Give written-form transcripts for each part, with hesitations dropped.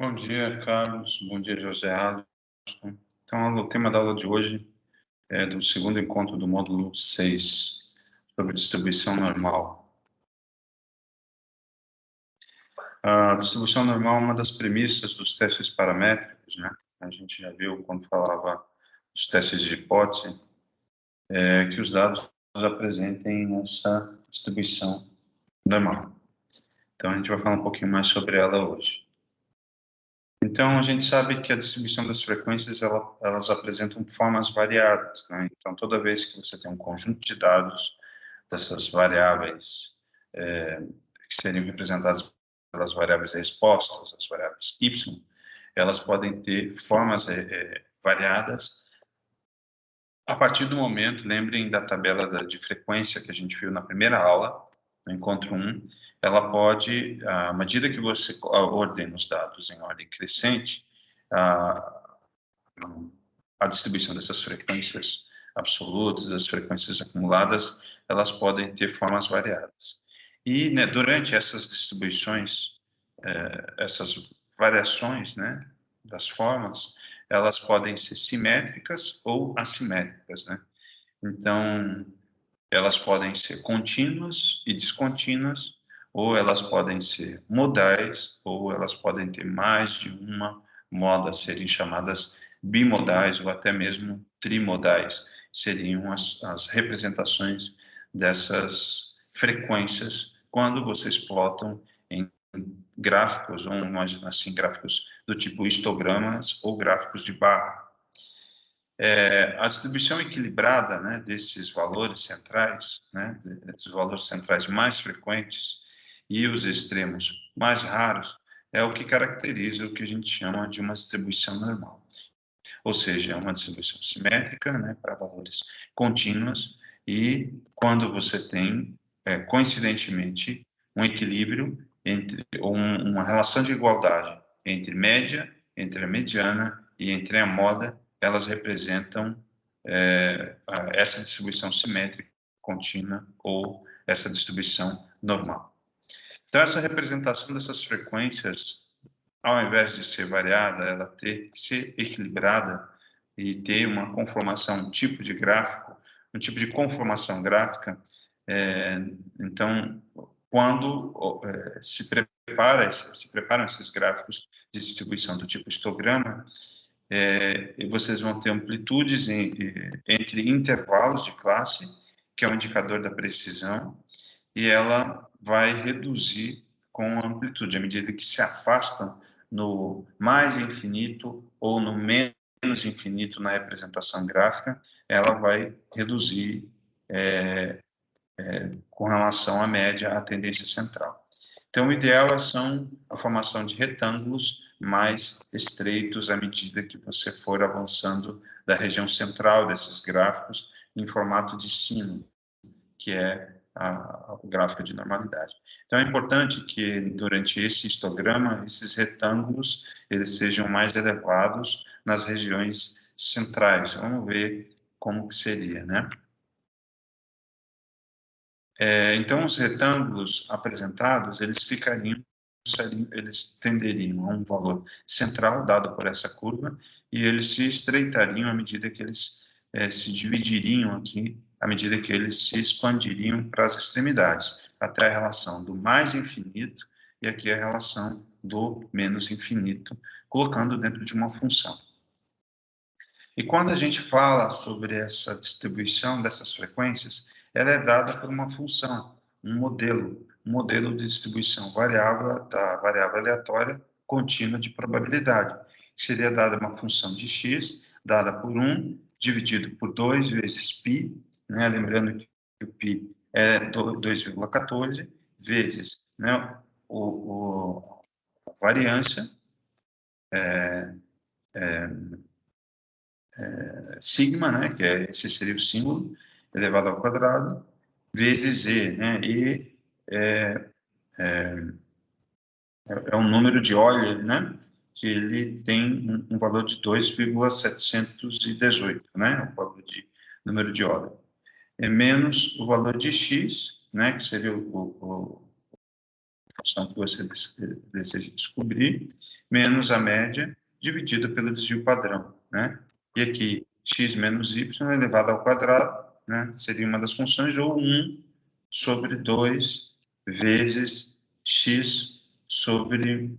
Bom dia, Carlos. Bom dia, José Alisson. Então, o tema da aula de hoje é do segundo encontro do módulo 6, sobre distribuição normal. A distribuição normal é uma das premissas dos testes paramétricos, né? A gente já viu quando falava dos testes de hipótese, que os dados apresentem essa distribuição normal. Então, a gente vai falar um pouquinho mais sobre ela hoje. Então, a gente sabe que a distribuição das frequências, elas apresentam formas variadas, né? Então, toda vez que você tem um conjunto de dados dessas variáveis, que seriam representadas pelas variáveis respostas, as variáveis y, elas podem ter formas variadas a partir do momento, lembrem da tabela de frequência que a gente viu na primeira aula, no encontro 1, ela pode, à medida que você ordena os dados em ordem crescente, a distribuição dessas frequências absolutas, as frequências acumuladas, elas podem ter formas variadas. E, né, durante essas distribuições, essas variações, né, das formas, elas podem ser simétricas ou assimétricas, né? Então, elas podem ser contínuas e descontínuas, ou elas podem ser modais, ou elas podem ter mais de uma moda, serem chamadas bimodais ou até mesmo trimodais, seriam as representações dessas frequências quando vocês plotam em gráficos, ou imagina assim, gráficos do tipo histogramas ou gráficos de barra. A distribuição equilibrada, né, desses valores centrais, né, desses valores centrais mais frequentes e os extremos mais raros, é o que caracteriza o que a gente chama de uma distribuição normal. Ou seja, é uma distribuição simétrica, né, para valores contínuos, e quando você tem, coincidentemente, um equilíbrio entre, ou uma relação de igualdade entre média, entre a mediana e entre a moda, elas representam essa distribuição simétrica contínua ou essa distribuição normal. Então, essa representação dessas frequências, ao invés de ser variada, ela tem que ser equilibrada e ter uma conformação, um tipo de gráfico, um tipo de conformação gráfica. Então, quando se preparam esses gráficos de distribuição do tipo histograma, e vocês vão ter amplitudes entre intervalos de classe, que é um indicador da precisão, e ela vai reduzir com a amplitude, à medida que se afastam no mais infinito ou no menos infinito na representação gráfica, ela vai reduzir com relação à média, à tendência central. Então, o ideal são a formação de retângulos mais estreitos à medida que você for avançando da região central desses gráficos em formato de sino, que é o gráfico de normalidade. Então, é importante que, durante esse histograma, esses retângulos eles sejam mais elevados nas regiões centrais. Vamos ver como que seria, né? Então, os retângulos apresentados, eles tenderiam a um valor central dado por essa curva, e eles se estreitariam à medida que eles se dividiriam aqui, à medida que eles se expandiriam para as extremidades, até a relação do mais infinito e aqui a relação do menos infinito, colocando dentro de uma função. E quando a gente fala sobre essa distribuição dessas frequências, ela é dada por uma função, um modelo de distribuição variável, da variável aleatória contínua de probabilidade, que seria dada uma função de x, dada por 1, dividido por 2 vezes π, né? Lembrando que o π é 2,14, vezes, né, a variância, sigma, né, que esse seria o símbolo, elevado ao quadrado, vezes e, né, e é um número de Euler, né, que ele tem um valor de 2,718, né, o valor de número de Euler, menos o valor de x, né, que seria o função que você deseja descobrir, menos a média, dividido pelo desvio padrão, né? E aqui, x menos y elevado ao quadrado, né? Seria uma das funções, ou 1 sobre 2 vezes x sobre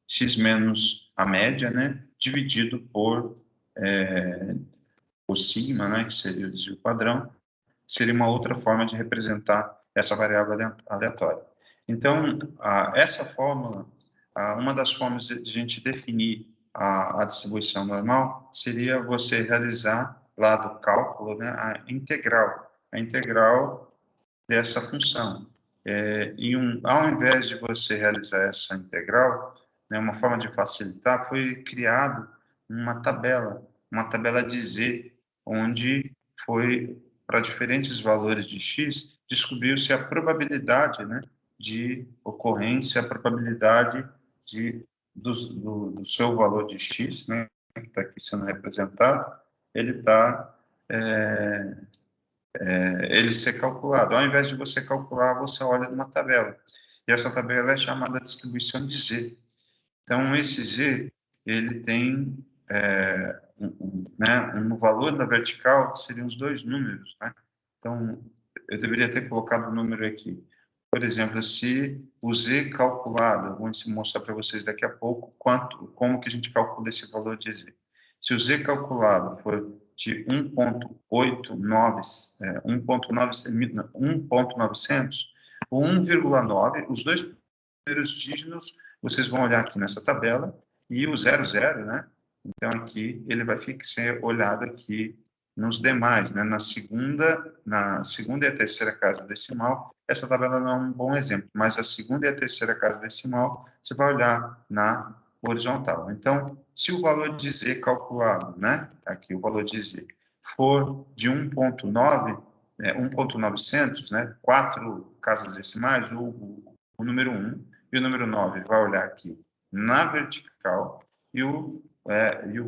x menos a média, né? Dividido por o sigma, né? Que seria o desvio padrão, seria uma outra forma de representar essa variável aleatória. Então, essa fórmula, uma das formas de a gente definir a distribuição normal seria você realizar lá do cálculo, né, a integral dessa função. Ao invés de você realizar essa integral, né, uma forma de facilitar foi criado uma tabela de Z, onde foi para diferentes valores de x, descobriu-se a probabilidade, né, de ocorrência, a probabilidade do seu valor de x, né, que está aqui sendo representado, ele ser calculado. Ao invés de você calcular, você olha numa tabela. E essa tabela é chamada distribuição de Z. Então, esse Z, ele tem no valor da vertical, seriam os dois números, né? Então, eu deveria ter colocado o número aqui. Por exemplo, se o Z calculado, eu vou mostrar para vocês daqui a pouco como que a gente calcula esse valor de Z. Se o Z calculado for de 1.900, o 1,9, os dois primeiros dígitos, vocês vão olhar aqui nessa tabela, e o 00, né? Então, aqui, ele vai ser olhado aqui nos demais, né? Na segunda e a terceira casa decimal, essa tabela não é um bom exemplo, mas a segunda e a terceira casa decimal, você vai olhar na horizontal. Então, se o valor de Z calculado, né? Aqui o valor de Z, for de 1.9, 1.900, né? 4 casas decimais, o número 1 e o número 9 vai olhar aqui na vertical, e o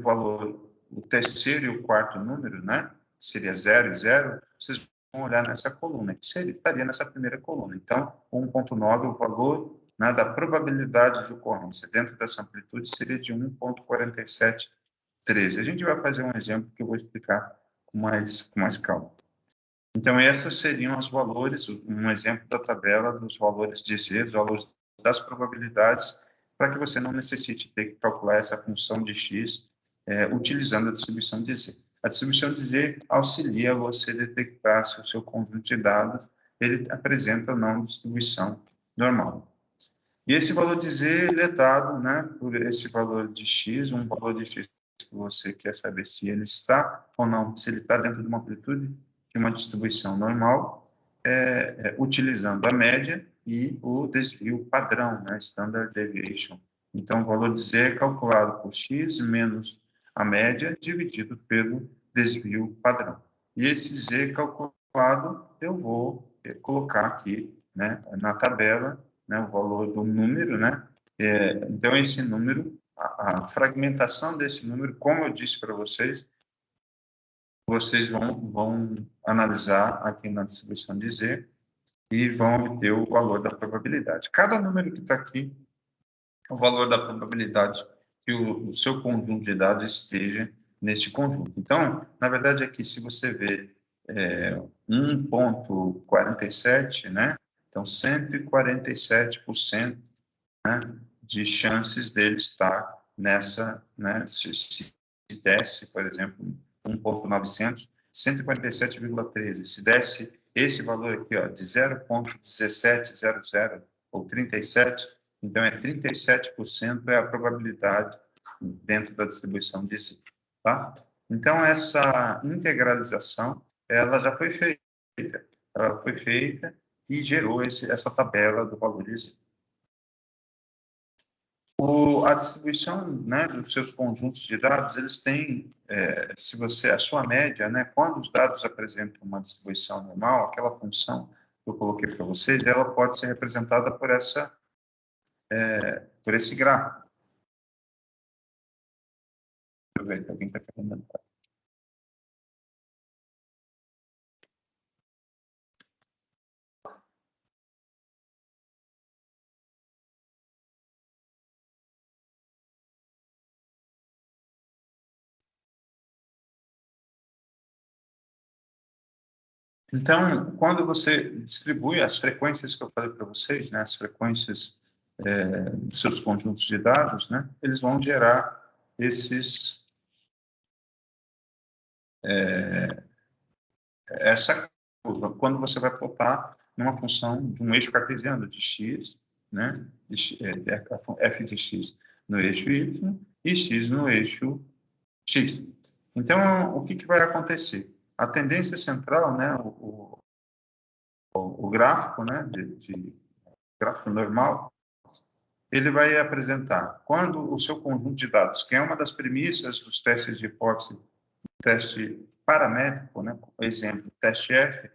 valor, o terceiro e o quarto número, né, seria 0 e 0, vocês vão olhar nessa coluna, que estaria nessa primeira coluna. Então, 1.9, o valor, né, da probabilidade de ocorrência dentro dessa amplitude seria de 1.4713. A gente vai fazer um exemplo que eu vou explicar com mais calma. Então, esses seriam os valores, um exemplo da tabela dos valores de Z, os valores das probabilidades, para que você não necessite ter que calcular essa função de x utilizando a distribuição de Z. A distribuição de Z auxilia você a detectar se o seu conjunto de dados ele apresenta ou não distribuição normal. E esse valor de Z ele é dado, né, por esse valor de x, um valor de x que você quer saber se ele está ou não, se ele está dentro de uma amplitude de uma distribuição normal, utilizando a média e o desvio padrão, né, standard deviation. Então, o valor de Z é calculado por x menos a média dividido pelo desvio padrão. E esse Z calculado eu vou colocar aqui, né, na tabela, né, o valor do número, né? Então, esse número, a fragmentação desse número, como eu disse para vocês vão analisar aqui na distribuição de Z e vão obter o valor da probabilidade. Cada número que está aqui é o valor da probabilidade que o seu conjunto de dados esteja nesse conjunto. Então, na verdade, aqui, se você vê 1.47, né? Então, 147%, né, de chances dele estar nessa, né? Se desse, por exemplo, 1.900, 147,13. Se desse esse valor aqui, ó, de 0.1700 ou 37, então 37% é a probabilidade dentro da distribuição de Z, tá? Então, essa integralização, ela já foi feita. Ela foi feita e gerou essa tabela do valor de Z. A distribuição, né, dos seus conjuntos de dados, eles têm, a sua média, né, quando os dados apresentam uma distribuição normal, aquela função que eu coloquei para vocês, ela pode ser representada por esse gráfico. Deixa eu ver, alguém está querendo. Então, quando você distribui as frequências que eu falei para vocês, né, as frequências dos seus conjuntos de dados, né, eles vão gerar essa curva, quando você vai plotar numa função de um eixo cartesiano de x, né, f de x no eixo y e x no eixo x. Então, o que vai acontecer? A tendência central, né, o gráfico, né, gráfico normal, ele vai apresentar quando o seu conjunto de dados, que é uma das premissas dos testes de hipótese, teste paramétrico, né, por exemplo, teste F,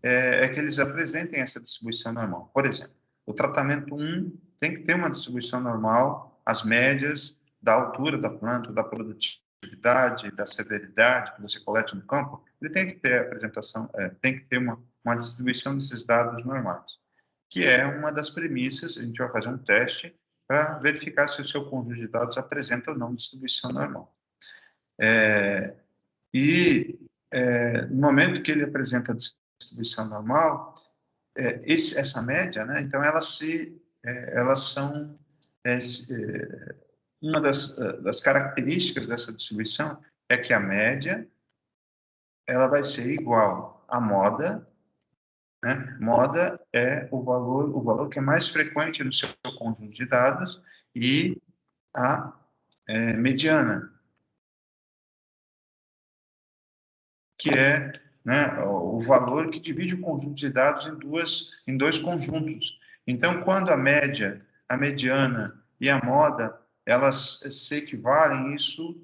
é que eles apresentem essa distribuição normal. Por exemplo, o tratamento 1 tem que ter uma distribuição normal, as médias da altura da planta, da produtividade, da severidade que você coleta no campo, ele tem que ter apresentação, tem que ter uma distribuição desses dados normais, que é uma das premissas. A gente vai fazer um teste para verificar se o seu conjunto de dados apresenta ou não distribuição normal. No momento que ele apresenta a distribuição normal, essa média, né, então elas são uma das características dessa distribuição é que a média ela vai ser igual à moda, né? Moda é o valor que é mais frequente no seu conjunto de dados, e a mediana, que é, né, o valor que divide o conjunto de dados em dois conjuntos. Então, quando a média, a mediana e a moda, elas se equivalem, isso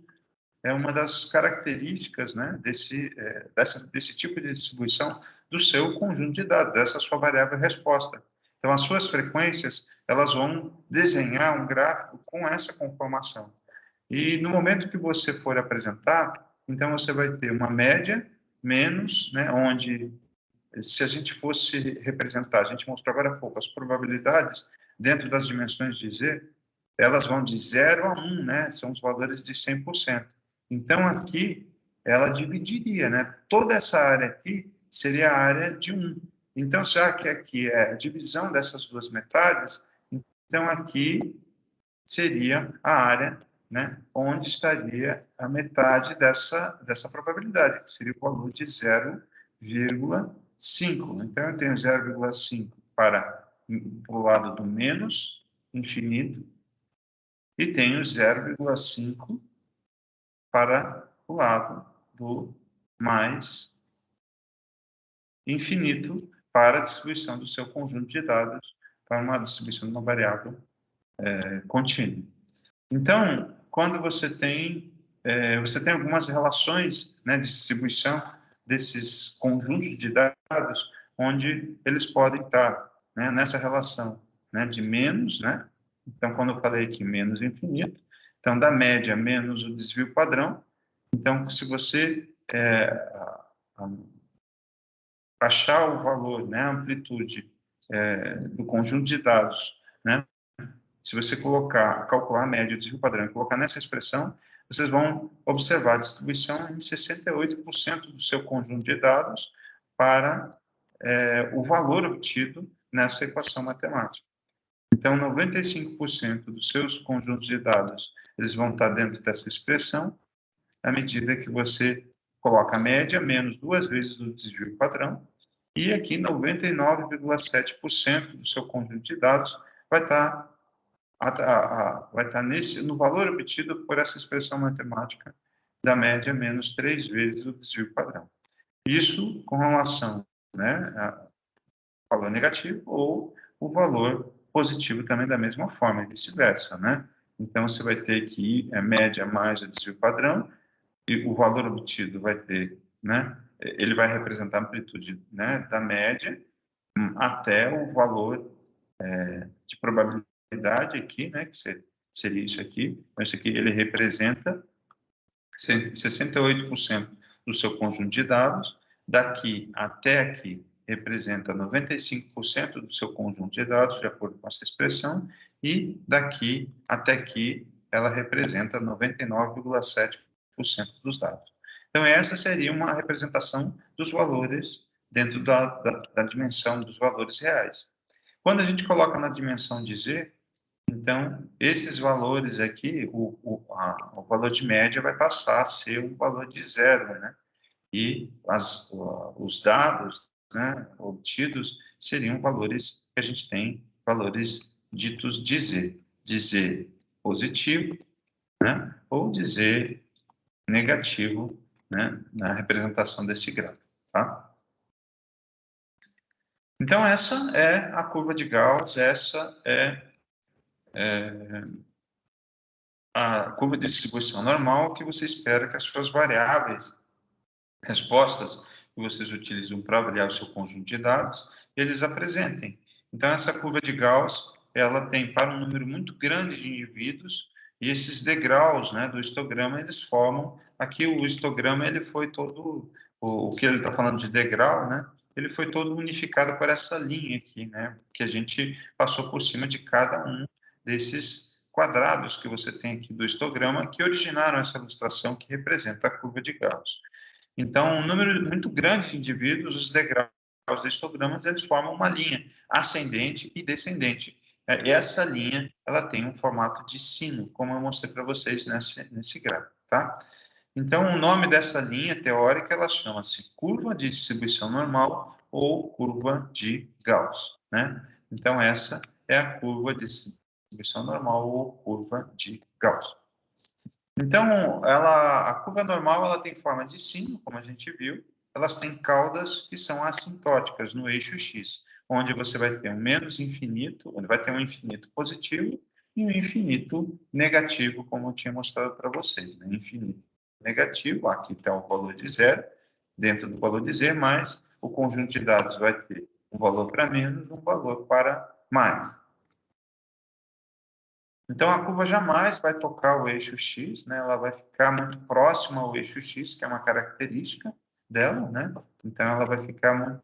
é uma das características, né, desse tipo de distribuição do seu conjunto de dados, dessa sua variável resposta. Então, as suas frequências, elas vão desenhar um gráfico com essa conformação. E no momento que você for apresentar, então você vai ter uma média menos, né, onde, se a gente fosse representar, a gente mostrou agora há pouco, as probabilidades dentro das dimensões de Z, elas vão de 0 a 1, né, são os valores de 100%. Então, aqui, ela dividiria, né, toda essa área aqui seria a área de 1. Então, já que aqui é a divisão dessas duas metades, então aqui seria a área, né, onde estaria a metade dessa probabilidade, que seria o valor de 0,5. Então, eu tenho 0,5 para o lado do menos infinito e tenho 0,5 para o lado do mais infinito para a distribuição do seu conjunto de dados para uma distribuição de uma variável contínua. Então, quando você tem algumas relações, né, de distribuição desses conjuntos de dados, onde eles podem estar, né, nessa relação, né, de menos, né? Então, quando eu falei aqui menos infinito, então da média menos o desvio padrão. Então, se você achar o valor, né, a amplitude do conjunto de dados, né, se você calcular a média do desvio padrão e colocar nessa expressão, vocês vão observar a distribuição em 68% do seu conjunto de dados para o valor obtido nessa equação matemática. Então, 95% dos seus conjuntos de dados, eles vão estar dentro dessa expressão, à medida que você coloca a média menos 2 vezes o desvio padrão, e aqui 99,7% do seu conjunto de dados vai estar no valor obtido por essa expressão matemática da média menos 3 vezes o desvio padrão. Isso com relação, né, ao valor negativo ou o valor positivo também da mesma forma, e vice-versa, né? Então, você vai ter aqui a média mais o desvio padrão, e o valor obtido vai ter, né, ele vai representar a amplitude, né, da média até o valor de probabilidade aqui, né, que seria isso aqui. Então, isso aqui ele representa 68% do seu conjunto de dados. Daqui até aqui representa 95% do seu conjunto de dados, de acordo com essa expressão, e daqui até aqui ela representa 99,7% dos dados. Então, essa seria uma representação dos valores dentro da dimensão dos valores reais. Quando a gente coloca na dimensão de Z, então, esses valores aqui, o valor de média vai passar a ser um valor de zero, né? E os dados, né, obtidos seriam valores que a gente tem, valores ditos de Z positivo, né, ou de Z negativo, né, na representação desse gráfico, tá? Então, essa é a curva de Gauss, essa é a curva de distribuição normal que você espera que as suas variáveis, respostas que vocês utilizam para avaliar o seu conjunto de dados, eles apresentem. Então, essa curva de Gauss, ela tem para um número muito grande de indivíduos, e esses degraus, né, do histograma, eles formam, aqui o histograma, ele foi todo, o que ele está falando de degrau, né, ele foi todo unificado por essa linha aqui, né, que a gente passou por cima de cada um desses quadrados que você tem aqui do histograma, que originaram essa ilustração que representa a curva de Gauss. Então, um número muito grande de indivíduos, os degraus dos histogramas, eles formam uma linha ascendente e descendente. E essa linha, ela tem um formato de sino, como eu mostrei para vocês nesse gráfico, tá? Então, o nome dessa linha teórica, ela chama-se curva de distribuição normal ou curva de Gauss, né? Então, essa é a curva de distribuição normal ou curva de Gauss. Então, a curva normal, ela tem forma de sino, como a gente viu. Elas têm caudas que são assintóticas no eixo x, onde você vai ter um menos infinito, onde vai ter um infinito positivo e um infinito negativo, como eu tinha mostrado para vocês, né? Infinito negativo, aqui está o valor de zero, dentro do valor de z, mas o conjunto de dados vai ter um valor para menos, um valor para mais. Então, a curva jamais vai tocar o eixo x, né? Ela vai ficar muito próxima ao eixo x, que é uma característica dela, né? Então, ela vai ficar muito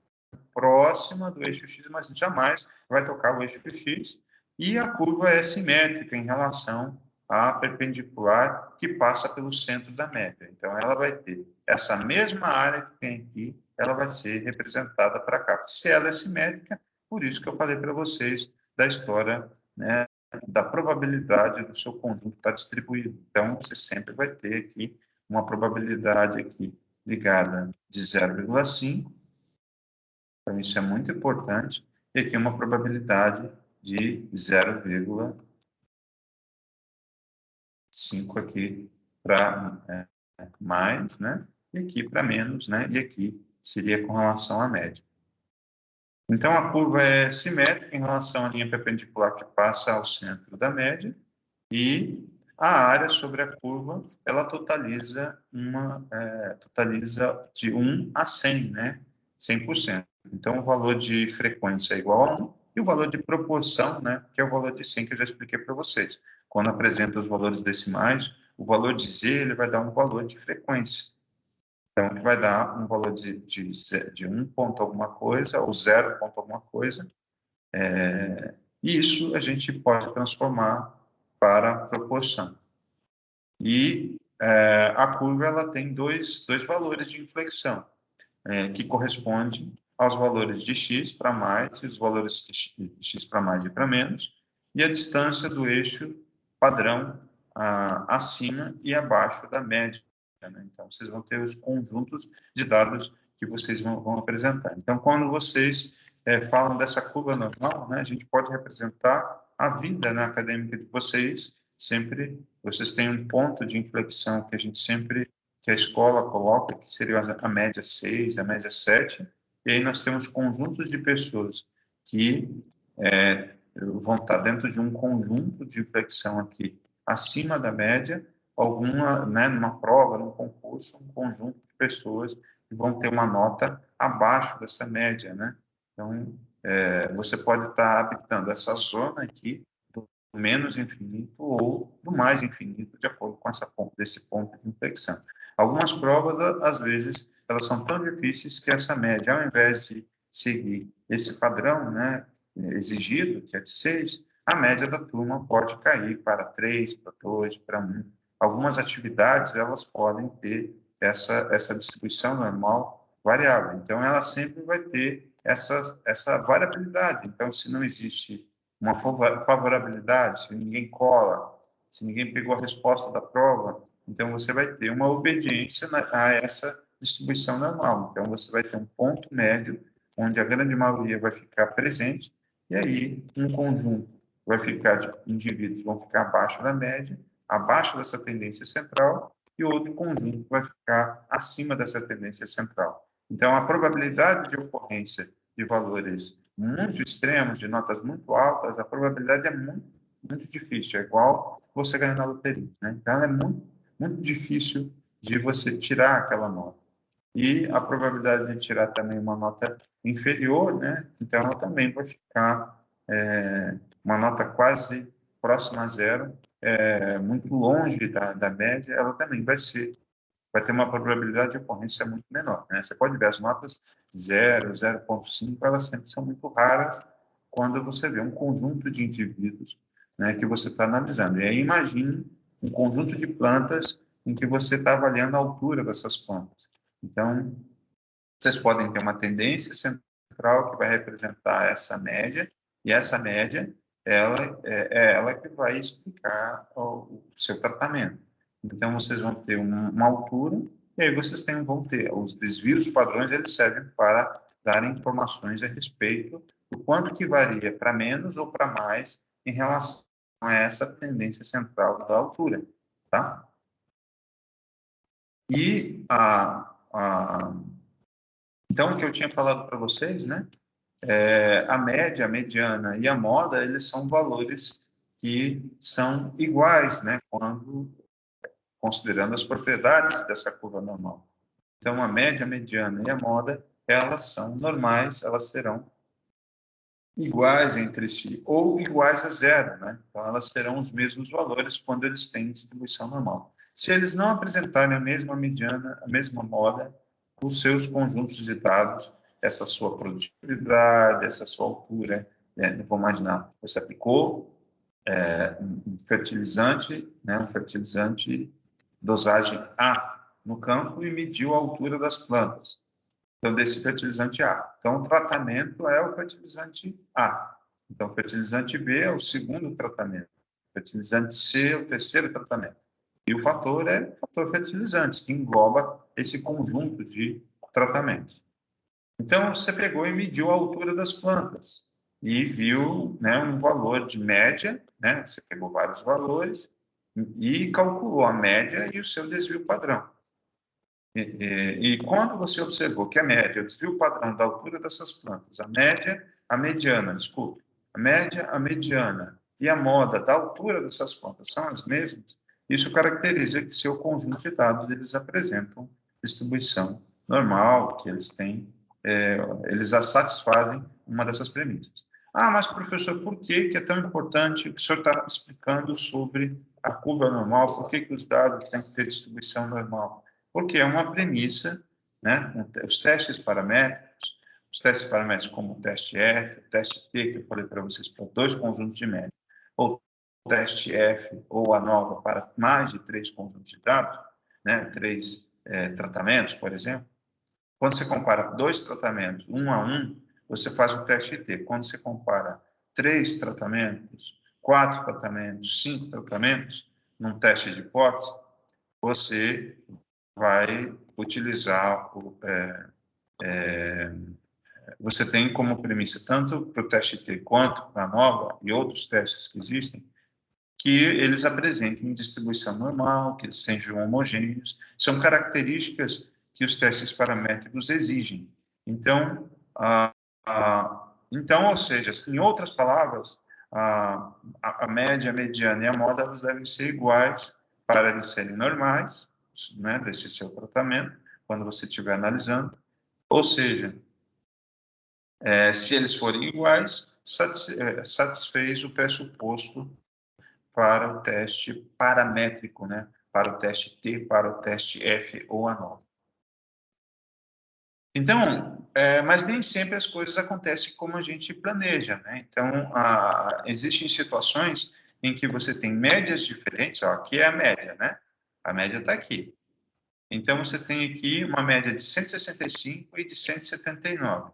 próxima do eixo x, mas jamais vai tocar o eixo x. E a curva é simétrica em relação à perpendicular que passa pelo centro da média. Então, ela vai ter essa mesma área que tem aqui, ela vai ser representada para cá. Se ela é simétrica, por isso que eu falei para vocês da história, né, da probabilidade do seu conjunto estar distribuído. Então, você sempre vai ter aqui uma probabilidade aqui ligada de 0,5. Então, isso é muito importante. E aqui uma probabilidade de 0,5 aqui para mais, né? E aqui para menos, né? E aqui seria com relação à média. Então, a curva é simétrica em relação à linha perpendicular que passa ao centro da média, e a área sobre a curva, ela totaliza de 1 a 100, né? 100%. Então, o valor de frequência é igual a 1, e o valor de proporção, né? Que é o valor de 100 que eu já expliquei para vocês. Quando apresenta os valores decimais, o valor de z, ele vai dar um valor de frequência. Então, ele vai dar um valor de 1 ponto alguma coisa, ou 0 ponto alguma coisa, e isso a gente pode transformar para proporção. E a curva, ela tem dois valores de inflexão, que correspondem aos valores de x para mais, e os valores de x para mais e para menos, e a distância do eixo padrão acima e abaixo da média, né? Então, vocês vão ter os conjuntos de dados que vocês vão apresentar. Então, quando vocês falam dessa curva normal, né, a gente pode representar a vida, né, acadêmica de vocês. Sempre vocês têm um ponto de inflexão que a gente sempre, que a escola coloca, que seria a média 6, a média 7, e aí nós temos conjuntos de pessoas que vão estar dentro de um conjunto de inflexão aqui acima da média, né, numa prova, num concurso, um conjunto de pessoas que vão ter uma nota abaixo dessa média, né? Então, você pode estar habitando essa zona aqui do menos infinito ou do mais infinito, de acordo com desse ponto de inflexão. Algumas provas, às vezes, elas são tão difíceis que essa média, ao invés de seguir esse padrão, né, exigido, que é de 6, a média da turma pode cair para 3, para 2, para 1. Algumas atividades, elas podem ter essa distribuição normal variável. Então, ela sempre vai ter essa variabilidade. Então, se não existe uma favorabilidade, se ninguém cola, se ninguém pegou a resposta da prova, então você vai ter uma obediência a essa distribuição normal. Então, você vai ter um ponto médio, onde a grande maioria vai ficar presente, e aí um conjunto vai ficar, de indivíduos vão ficar abaixo da média, abaixo dessa tendência central, e outro conjunto vai ficar acima dessa tendência central. Então, a probabilidade de ocorrência de valores muito extremos, de notas muito altas, a probabilidade é muito difícil, é igual você ganhar na loteria, né? Então, ela é muito difícil de você tirar aquela nota. E a probabilidade de tirar também uma nota inferior, né? Então, ela também vai ficar uma nota quase próxima a zero, muito longe da média, ela também vai ter uma probabilidade de ocorrência muito menor, né? Você pode ver as notas 0, 0,5, elas sempre são muito raras quando você vê um conjunto de indivíduos, né, que você está analisando. E aí imagine um conjunto de plantas em que você está avaliando a altura dessas plantas. Então, vocês podem ter uma tendência central que vai representar essa média, e essa média é ela que vai explicar o seu tratamento. Então, vocês vão ter uma altura, e aí vocês vão ter os desvios padrões, eles servem para dar informações a respeito do quanto que varia para menos ou para mais em relação a essa tendência central da altura, tá? E então, o que eu tinha falado para vocês, né? A média, a mediana e a moda, eles são valores que são iguais, né? Quando considerando as propriedades dessa curva normal. Então, a média, a mediana e a moda, elas são normais, elas serão iguais entre si, ou iguais a zero, né? Então, elas terão os mesmos valores quando eles têm distribuição normal. Se eles não apresentarem a mesma mediana, a mesma moda, os seus conjuntos de dados, essa sua produtividade, essa sua altura, né? Vamos imaginar, você aplicou um fertilizante, né? Um fertilizante dosagem A no campo e mediu a altura das plantas. Então, desse fertilizante A. Então, o tratamento é o fertilizante A. Então, o fertilizante B é o segundo tratamento. O fertilizante C é o terceiro tratamento. E o fator é o fator fertilizantes, que engloba esse conjunto de tratamentos. Então, você pegou e mediu a altura das plantas e viu, né, um valor de média, né? Você pegou vários valores e calculou a média e o seu desvio padrão. E quando você observou que a média, o desvio padrão da altura dessas plantas, a média, a mediana, desculpe, a média, a mediana e a moda da altura dessas plantas são as mesmas, isso caracteriza que seu conjunto de dados eles apresentam distribuição normal, que eles têm, eles já satisfazem uma dessas premissas. Ah, mas professor, por que é tão importante o que o senhor está explicando sobre a curva normal? Por que os dados têm que ter distribuição normal? Porque é uma premissa, né? Os testes paramétricos como o teste F, o teste T, que eu falei para vocês, para dois conjuntos de média, ou o teste F ou a nova para mais de 3 conjuntos de dados, né? 3 tratamentos, por exemplo. Quando você compara 2 tratamentos, 1 a 1, você faz o teste T. Quando você compara 3 tratamentos, 4 tratamentos, 5 tratamentos, num teste de hipótese, você vai utilizar você tem como premissa tanto para o teste T quanto para a nova e outros testes que existem, que eles apresentem distribuição normal, que eles sejam homogêneos, são características que os testes paramétricos exigem. Então, ou seja, em outras palavras, a média, a mediana e a moda, elas devem ser iguais para eles serem normais, né, desse seu tratamento, quando você estiver analisando. Ou seja, se eles forem iguais, satisfez o pressuposto para o teste paramétrico, né, para o teste T, para o teste F ou a nova. Então, mas nem sempre as coisas acontecem como a gente planeja, né? Então, existem situações em que você tem médias diferentes, ó, aqui é a média, né? A média está aqui. Então, você tem aqui uma média de 165 e de 179.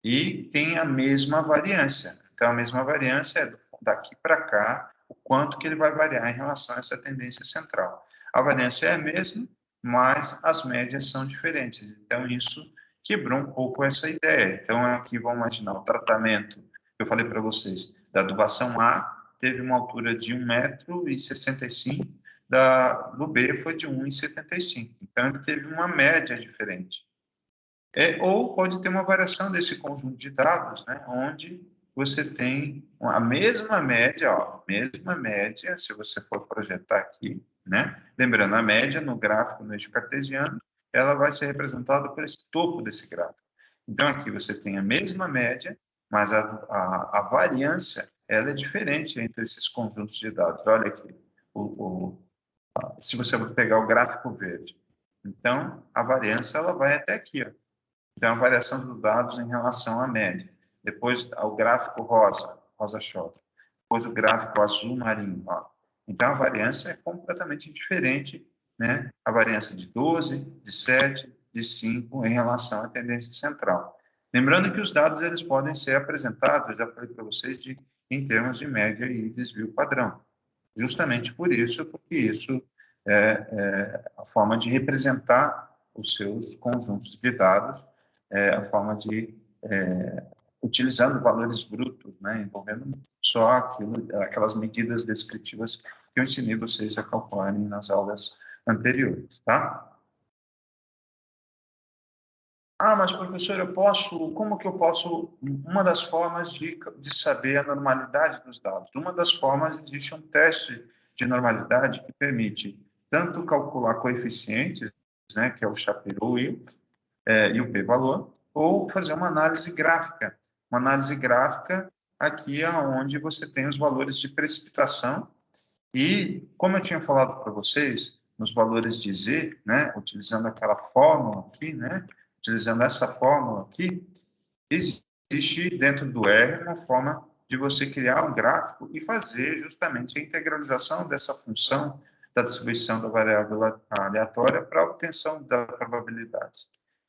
E tem a mesma variância. Então, a mesma variância é daqui para cá, o quanto que ele vai variar em relação a essa tendência central. A variância é a mesma, mas as médias são diferentes. Então, isso quebrou um pouco essa ideia. Então, aqui vamos imaginar o tratamento, que eu falei para vocês, da adubação A teve uma altura de 1,65 m, do B foi de 1,75 m. Então, ele teve uma média diferente. Ou pode ter uma variação desse conjunto de dados, né, onde você tem a mesma média, se você for projetar aqui, né, lembrando, a média no gráfico no eixo cartesiano, ela vai ser representada por esse topo desse gráfico. Então, aqui você tem a mesma média, mas a variância, ela é diferente entre esses conjuntos de dados. Olha aqui, se você pegar o gráfico verde, então, a variância, ela vai até aqui, ó. Então, a variação dos dados em relação à média. Depois, o gráfico rosa choque. Depois, o gráfico azul marinho. Ó. Então, a variância é completamente diferente, né? A variância de 12, de 7, de 5 em relação à tendência central. Lembrando que os dados eles podem ser apresentados, já falei para vocês, em termos de média e desvio padrão. Justamente por isso, porque isso é a forma de representar os seus conjuntos de dados, a forma de, utilizando valores brutos, né, envolvendo só aquelas medidas descritivas que eu ensinei vocês a calcularem nas aulas anteriores, tá? Ah, mas professor, como que eu posso, uma das formas de saber a normalidade dos dados, uma das formas, existe um teste de normalidade que permite tanto calcular coeficientes, né, que é o Shapiro-Wilk, e o p-valor, ou fazer uma análise gráfica aqui onde você tem os valores de precipitação e, como eu tinha falado para vocês, nos valores de Z, né, utilizando aquela fórmula aqui, né, utilizando essa fórmula aqui, existe dentro do R uma forma de você criar um gráfico e fazer justamente a integralização dessa função da distribuição da variável aleatória para a obtenção da probabilidade.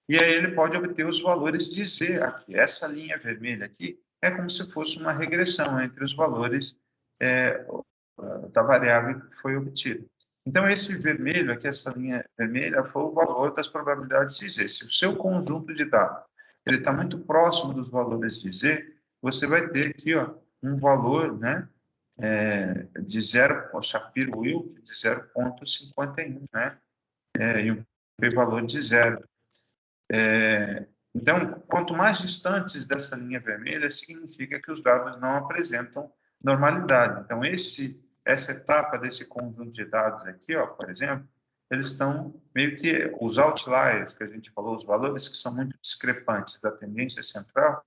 E aí ele pode obter os valores de Z aqui. Essa linha vermelha aqui é como se fosse uma regressão entre os valores da variável que foi obtida. Então, esse vermelho, aqui, essa linha vermelha, foi o valor das probabilidades de Z. Se o seu conjunto de dados ele está muito próximo dos valores de Z, você vai ter aqui ó, um valor né, de 0, o Shapiro-Wilk de 0,51, né, e um p-valor de 0. Então, quanto mais distantes dessa linha vermelha, significa que os dados não apresentam normalidade. Então, essa etapa desse conjunto de dados aqui, ó, por exemplo, eles estão meio que os outliers que a gente falou, os valores que são muito discrepantes da tendência central,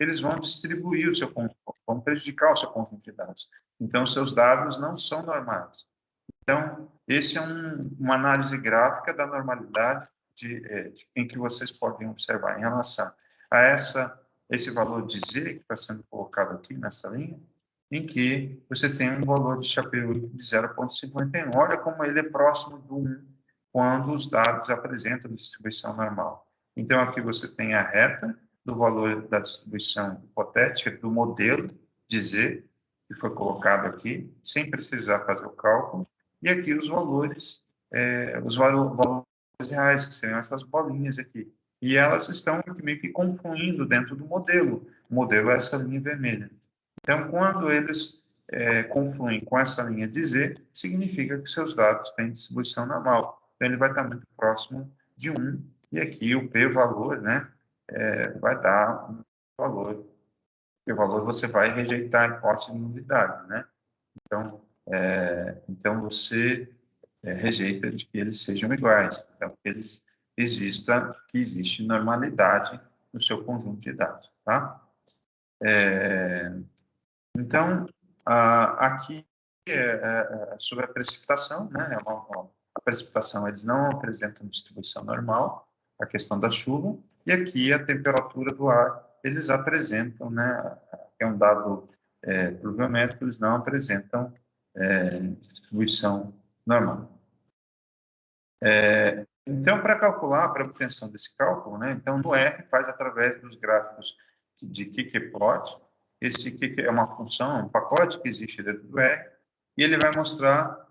eles vão distribuir o seu conjunto, vão prejudicar o seu conjunto de dados. Então, seus dados não são normais. Então, esse é uma análise gráfica da normalidade em que vocês podem observar em relação a esse valor de Z que está sendo colocado aqui nessa linha, em que você tem um valor de Shapiro de 0,51. Olha como ele é próximo do 1 quando os dados apresentam distribuição normal. Então, aqui você tem a reta do valor da distribuição hipotética do modelo de Z, que foi colocado aqui, sem precisar fazer o cálculo, e aqui os valores reais, que seriam essas bolinhas aqui. E elas estão meio que confluindo dentro do modelo. O modelo é essa linha vermelha. Então, quando eles confluem com essa linha de Z, significa que seus dados têm distribuição normal. Então, ele vai estar muito próximo de 1, e aqui o p-valor, né, vai dar um valor. E o valor você vai rejeitar a hipótese de nulidade, né? Então você rejeita de que eles sejam iguais. Então, que existe normalidade no seu conjunto de dados, tá? Então, aqui sobre a precipitação, né? A precipitação, eles não apresentam distribuição normal, a questão da chuva, e aqui a temperatura do ar, eles apresentam, né? É um dado pluviométrico, eles não apresentam distribuição normal. Então, para calcular, para obtenção desse cálculo, né, então no R faz através dos gráficos de kkplot. Esse kk é uma função, um pacote que existe dentro do R, e ele vai mostrar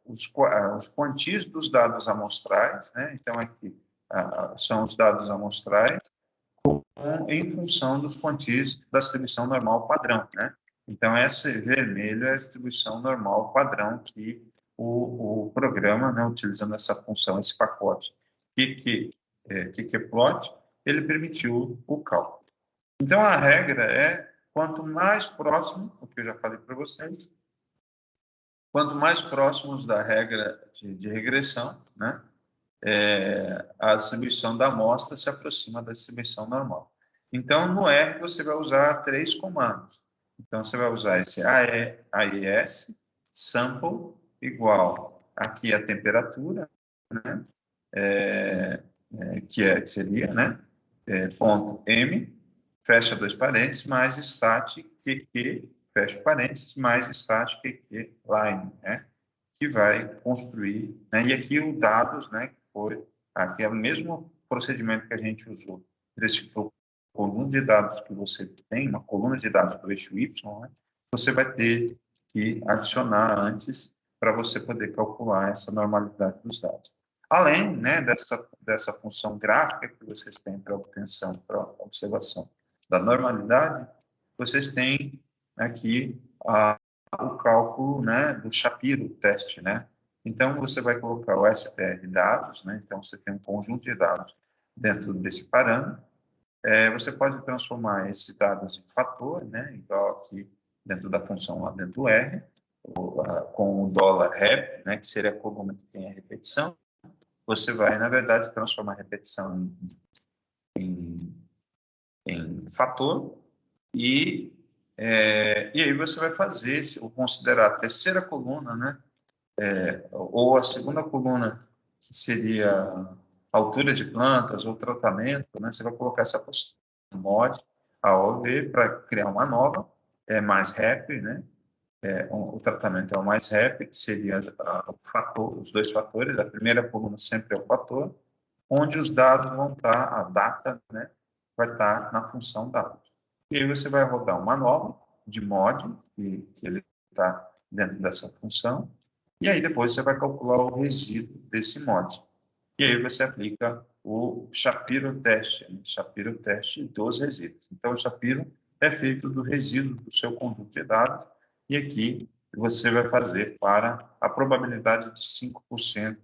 os quantis dos dados amostrais, né? Então aqui são os dados amostrais em função dos quantis da distribuição normal padrão, né? Então esse vermelho é a distribuição normal padrão que o programa, né, utilizando essa função, esse pacote kkplot, ele permitiu o cálculo. Então a regra é quanto mais próximo, o que eu já falei para vocês, quanto mais próximos da regra de regressão, né, a distribuição da amostra se aproxima da distribuição normal. Então, no R, você vai usar 3 comandos. Então, você vai usar esse AES, sample, igual aqui a temperatura, né, que seria, né, ponto M, fecha 2 parênteses, mais stat QQ, fecha parênteses, mais stat QQ line, né, que vai construir, né, e aqui o dados, né, que foi aquele mesmo procedimento que a gente usou para esse conjunto de dados que você tem, uma coluna de dados do eixo Y, né, você vai ter que adicionar antes para você poder calcular essa normalidade dos dados. Além, né, dessa função gráfica que vocês têm para obtenção, para observação da normalidade, vocês têm aqui o cálculo, né, do Shapiro teste, né? Então, você vai colocar o SPR dados, né? Então, você tem um conjunto de dados dentro desse parâmetro. Você pode transformar esses dados em fator, né? Igual aqui dentro da função lá dentro do R, com o $rep, né? Que seria a coluna que tem a repetição. Você vai, na verdade, transformar a repetição em fator e aí você vai fazer, ou considerar a terceira coluna, né? Ou a segunda coluna, que seria a altura de plantas ou tratamento, né? Você vai colocar essa posição mod AOV para criar uma nova, mais rep, né? O tratamento é o mais rep, que seria os 2 fatores. A primeira coluna sempre é o fator, onde os dados vão estar, a data, né, vai estar na função dados. E aí você vai rodar uma nova de mod, que ele está dentro dessa função, e aí depois você vai calcular o resíduo desse mod. E aí você aplica o Shapiro teste, né? Shapiro teste dos resíduos. Então, o Shapiro é feito do resíduo do seu conjunto de dados, e aqui você vai fazer para a probabilidade de 5%.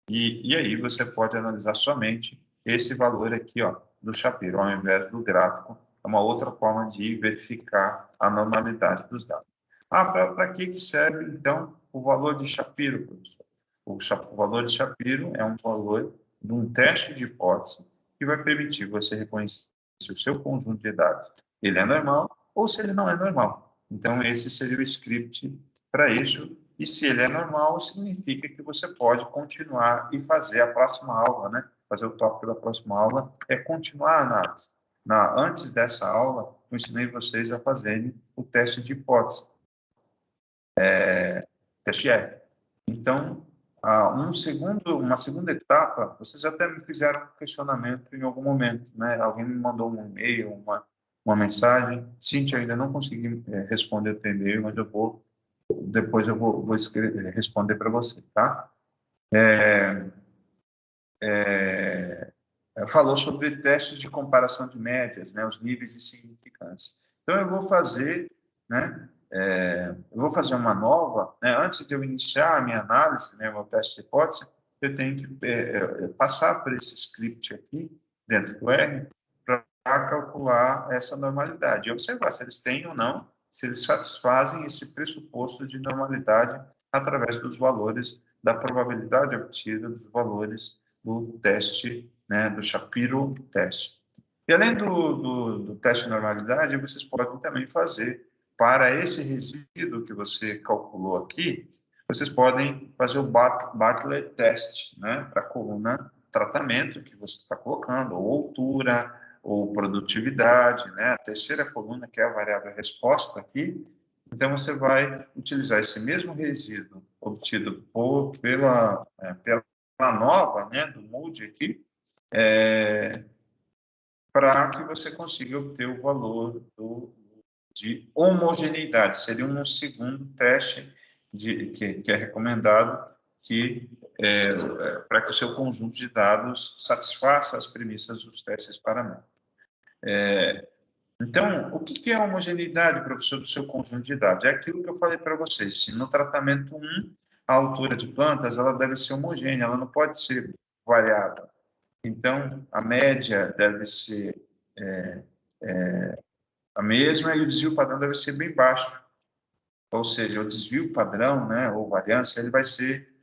E aí você pode analisar somente esse valor aqui, ó, do Shapiro, ao invés do gráfico. É uma outra forma de verificar a normalidade dos dados. Para que serve, então, o valor de Shapiro, professor? O valor de Shapiro é um valor de um teste de hipótese que vai permitir você reconhecer se o seu conjunto de dados ele é normal ou se ele não é normal. Então, esse seria o script para isso. E se ele é normal, significa que você pode continuar e fazer a próxima aula, né? Fazer o tópico da próxima aula é continuar a análise. Antes dessa aula, eu ensinei vocês a fazerem o teste de hipótese, teste R. Então, uma segunda etapa, vocês até me fizeram um questionamento em algum momento, né? Alguém me mandou um e-mail, uma mensagem. Cíntia, ainda não consegui responder o teu e-mail, mas depois eu vou responder para você, tá? Falou sobre testes de comparação de médias, né, os níveis de significância. Então, eu vou fazer, né, eu vou fazer uma nova, né, antes de eu iniciar a minha análise, né, meu teste de hipótese, eu tenho que passar por esse script aqui, dentro do R, para calcular essa normalidade, e observar se eles têm ou não, se eles satisfazem esse pressuposto de normalidade através dos valores da probabilidade obtida dos valores do teste, né, do Shapiro teste. E além do teste de normalidade, vocês podem também fazer, para esse resíduo que você calculou aqui, vocês podem fazer o Bartlett test, né, para a coluna tratamento que você está colocando, ou altura, ou produtividade, né, a terceira coluna, que é a variável resposta aqui. Então, você vai utilizar esse mesmo resíduo obtido pela nova, né, do Moodle aqui, para que você consiga obter o valor de homogeneidade. Seria um segundo teste que é recomendado para que o seu conjunto de dados satisfaça as premissas dos testes paramétricos. Então, o que é a homogeneidade, professor, do seu conjunto de dados? É aquilo que eu falei para vocês. Se no tratamento 1, a altura de plantas ela deve ser homogênea, ela não pode ser variável. Então, a média deve ser a mesma e o desvio padrão deve ser bem baixo. Ou seja, o desvio padrão, né, ou variância, ele vai ser,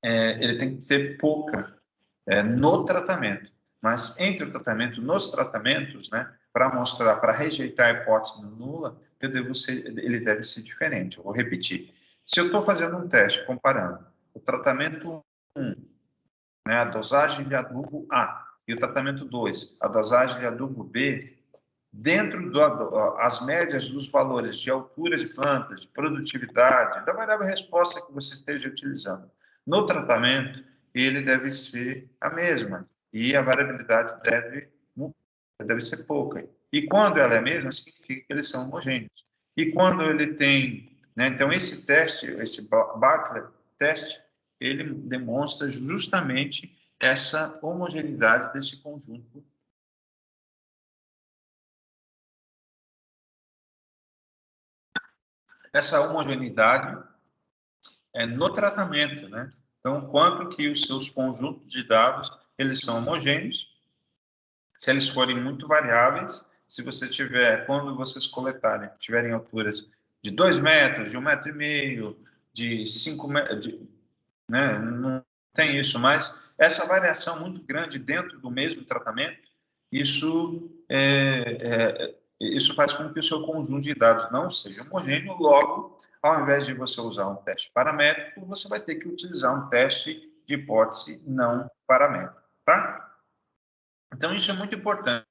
ele tem que ter pouca no tratamento. Mas entre o tratamento, nos tratamentos, né, para mostrar, para rejeitar a hipótese nula, ele deve ser diferente. Eu vou repetir. Se eu estou fazendo um teste comparando o tratamento 1, né, a dosagem de adubo A, e o tratamento 2, a dosagem de adubo B, dentro das médias dos valores de altura de plantas, de produtividade, da variável resposta que você esteja utilizando, no tratamento, ele deve ser a mesma, e a variabilidade deve ser pouca. E quando ela é a mesma, significa que eles são homogêneos. E quando ele tem, né, então esse teste, esse Bartlett teste, ele demonstra justamente essa homogeneidade desse conjunto. Essa homogeneidade é no tratamento, né? Então, quanto que os seus conjuntos de dados, eles são homogêneos, se eles forem muito variáveis, se você tiver, quando vocês coletarem, tiverem alturas de 2 metros, de 1,5 metro, de 5 metros, né? Não tem isso, mas essa variação muito grande dentro do mesmo tratamento, isso faz com que o seu conjunto de dados não seja homogêneo, logo, ao invés de você usar um teste paramétrico, você vai ter que utilizar um teste de hipótese não paramétrico, tá? Então, isso é muito importante.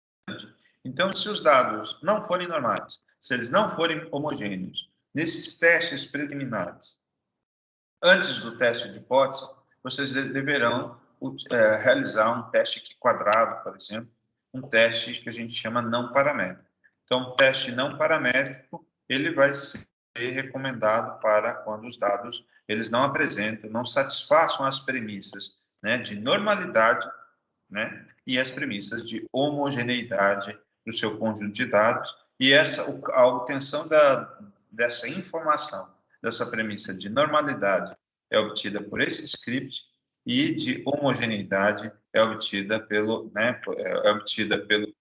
Então, se os dados não forem normais, se eles não forem homogêneos, nesses testes preliminares, antes do teste de hipótese, vocês deverão realizar um teste quadrado, por exemplo, um teste que a gente chama não paramétrico. Então, o teste não paramétrico, ele vai ser recomendado para quando os dados eles não apresentam, não satisfaçam as premissas, né, de normalidade, né, e as premissas de homogeneidade do seu conjunto de dados, e a obtenção dessa informação, dessa premissa de normalidade é obtida por esse script, e de homogeneidade é obtida pelo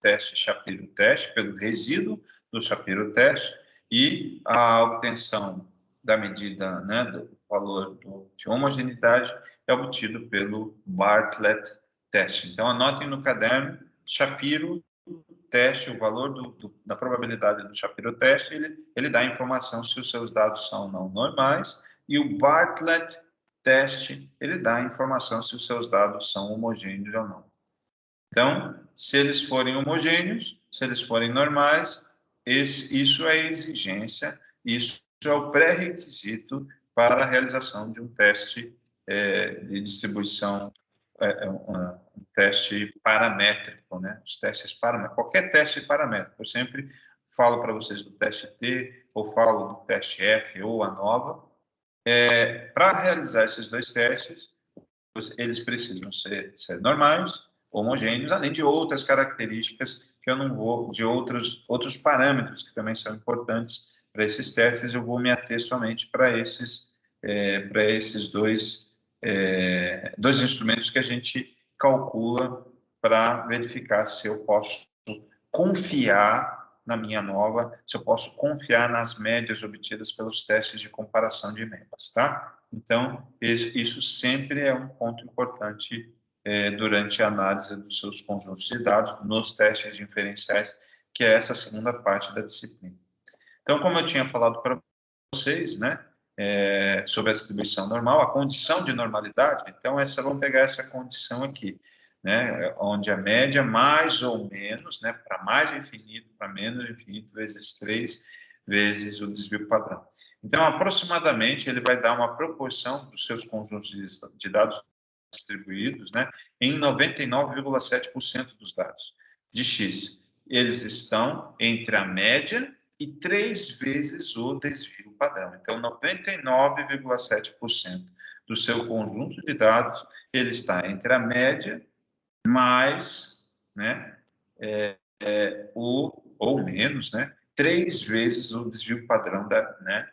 teste Shapiro-Test, pelo resíduo do Shapiro-Test, e a obtenção da medida, né, do valor de homogeneidade é obtido pelo Bartlett teste. Então, anotem no caderno, Shapiro teste, o valor da probabilidade do Shapiro teste, ele dá a informação se os seus dados são não normais, e o Bartlett teste, ele dá a informação se os seus dados são homogêneos ou não. Então, se eles forem homogêneos, se eles forem normais, isso é exigência, isso é o pré-requisito para a realização de um teste de distribuição, um teste paramétrico, né? Os testes paramétricos, qualquer teste paramétrico. Eu sempre falo para vocês do teste T, ou falo do teste F ou ANOVA. Para realizar esses dois testes, eles precisam ser normais, homogêneos, além de outras características que eu não vou, de outros parâmetros que também são importantes para esses testes, eu vou me ater somente para esses dois instrumentos que a gente calcula para verificar se eu posso confiar na minha nova, se eu posso confiar nas médias obtidas pelos testes de comparação de médias, tá? Então, isso sempre é um ponto importante durante a análise dos seus conjuntos de dados, nos testes inferenciais, que é essa segunda parte da disciplina. Então, como eu tinha falado para vocês, né, sobre a distribuição normal, a condição de normalidade, então, vamos pegar essa condição aqui, né, onde a média mais ou menos, né, para mais infinito, para menos infinito, vezes 3, vezes o desvio padrão. Então, aproximadamente, ele vai dar uma proporção dos seus conjuntos de dados distribuídos, né, em 99,7% dos dados de X. Eles estão entre a média e 3 vezes o desvio padrão. Então, 99,7% do seu conjunto de dados, ele está entre a média mais, né, ou menos, né, 3 vezes o desvio padrão né,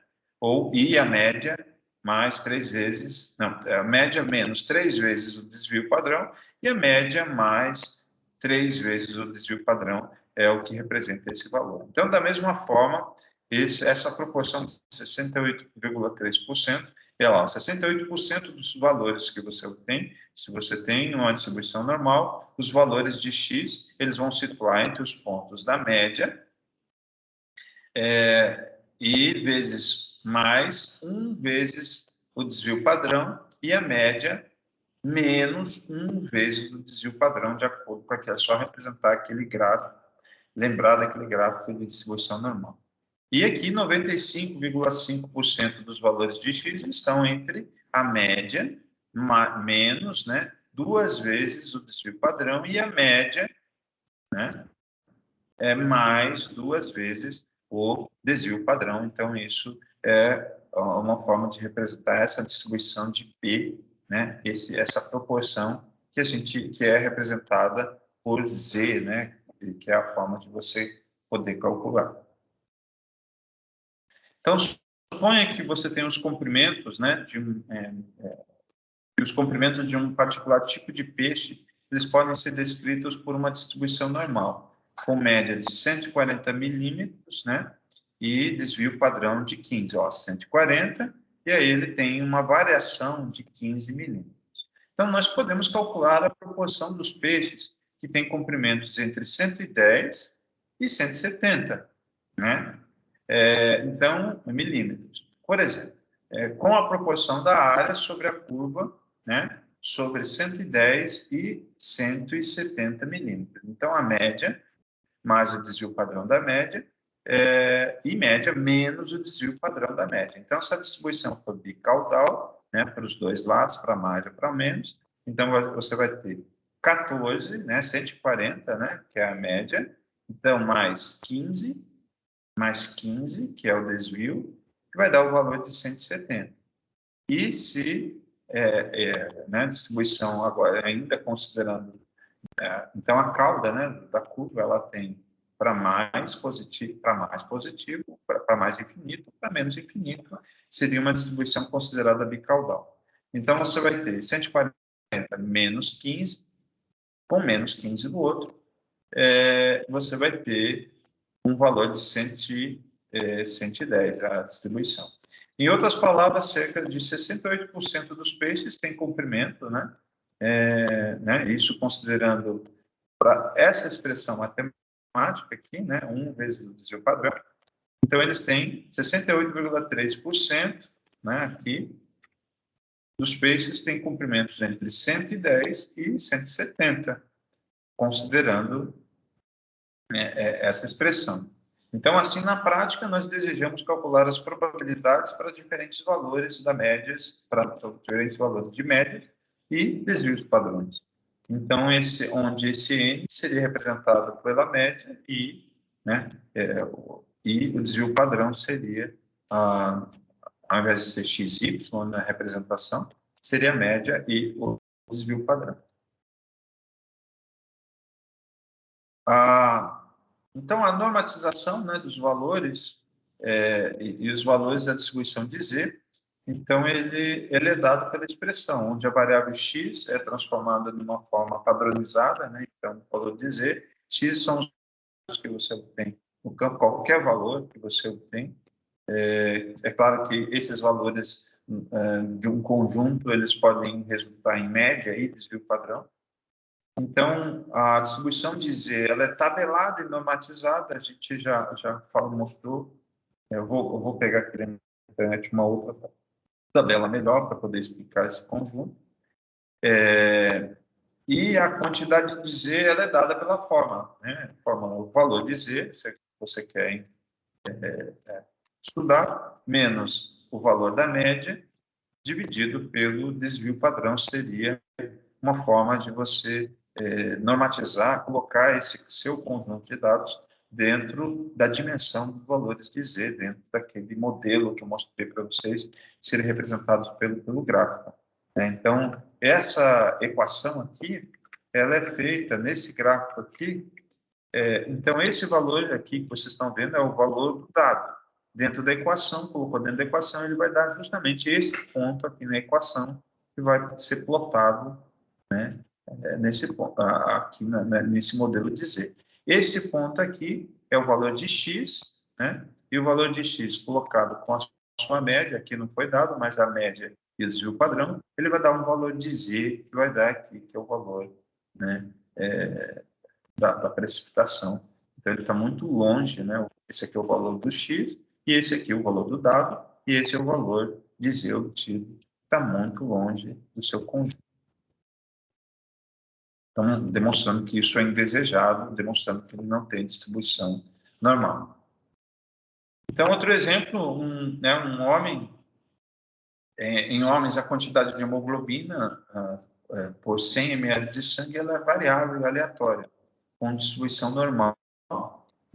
e a média mais 3 vezes, não, a média menos 3 vezes o desvio padrão e a média mais 3 vezes o desvio padrão é o que representa esse valor. Então, da mesma forma, essa proporção de 68,3%, é lá, 68% dos valores que você obtém, se você tem uma distribuição normal, os valores de X, eles vão situar entre os pontos da média e vezes mais 1 vezes o desvio padrão e a média menos 1 vezes o desvio padrão, de acordo com aquilo, é só representar aquele gráfico, lembrar daquele gráfico de distribuição normal. E aqui, 95,5% dos valores de X estão entre a média menos, né, 2 vezes o desvio padrão e a média, né, mais 2 vezes o desvio padrão. Então, isso é uma forma de representar essa distribuição de P, né, essa proporção que é representada por Z, né, que é a forma de você poder calcular. Então, suponha que você tem os comprimentos, né, os comprimentos de um particular tipo de peixe, eles podem ser descritos por uma distribuição normal, com média de 140 milímetros, né, e desvio padrão de 15, 140, e aí ele tem uma variação de 15 milímetros. Então, nós podemos calcular a proporção dos peixes que têm comprimentos entre 110 e 170, né? Então, milímetros. Por exemplo, com a proporção da área sobre a curva, né, sobre 110 e 170 milímetros. Então, a média, mais o desvio padrão da média, e média menos o desvio padrão da média. Então, essa distribuição foi bicaudal, né, para os dois lados, para mais ou para menos. Então, você vai ter 14, né, 140, né, que é a média, então, mais 15, que é o desvio, que vai dar o valor de 170. E se, né, distribuição agora, ainda considerando, então a cauda, né, da curva, ela tem para mais positivo, para mais infinito, para menos infinito, seria uma distribuição considerada bicaudal. Então, você vai ter 140 menos 15, com menos 15 do outro, você vai ter um valor de 110, a distribuição. Em outras palavras, cerca de 68% dos peixes têm comprimento, né? Isso considerando para essa expressão matemática aqui, né? 1 vezes o desvio padrão. Então, eles têm 68,3%, né? Aqui, dos peixes têm comprimentos entre 110 e 170, considerando essa expressão. Então, assim, na prática, nós desejamos calcular as probabilidades para diferentes valores da médias, para diferentes valores de média e desvios padrões. Então, onde esse N seria representado pela média e, né, e o desvio padrão seria, ao invés de ser XY na representação, seria a média e o desvio padrão. Então, a normatização, né, dos valores e os valores da distribuição de Z, então, ele é dado pela expressão, onde a variável x é transformada numa forma padronizada, né, então, o valor de Z, x são os que você obtém no campo, qualquer valor que você obtém. É claro que esses valores de um conjunto, eles podem resultar em média e desvio padrão. Então, a distribuição de Z, ela é tabelada e normatizada, a gente já mostrou. Eu vou pegar aqui na internet uma outra tabela melhor para poder explicar esse conjunto. E a quantidade de Z, ela é dada pela fórmula, né? O valor de Z, se você quer estudar, menos o valor da média, dividido pelo desvio padrão seria uma forma de você normatizar, colocar esse seu conjunto de dados dentro da dimensão dos valores de Z, dentro daquele modelo que eu mostrei para vocês, serem representados pelo gráfico. Então, essa equação aqui, ela é feita nesse gráfico aqui. Então, esse valor aqui que vocês estão vendo é o valor do dado. Dentro da equação, colocou dentro da equação, ele vai dar justamente esse ponto aqui na equação, que vai ser plotado, né, nesse ponto, aqui nesse modelo de Z. Esse ponto aqui é o valor de x, né, e o valor de x colocado com a sua média, aqui não foi dado, mas a média e o desvio padrão, ele vai dar um valor de Z, que vai dar aqui, que é o valor, né, da precipitação. Então, ele está muito longe, né? Esse aqui é o valor do x, e esse aqui é o valor do dado, e esse é o valor de Z obtido. Está muito longe do seu conjunto. Então, demonstrando que isso é indesejado, demonstrando que ele não tem distribuição normal. Então, outro exemplo, um homem, em homens, a quantidade de hemoglobina por 100 ml de sangue ela é variável e aleatória, com distribuição normal.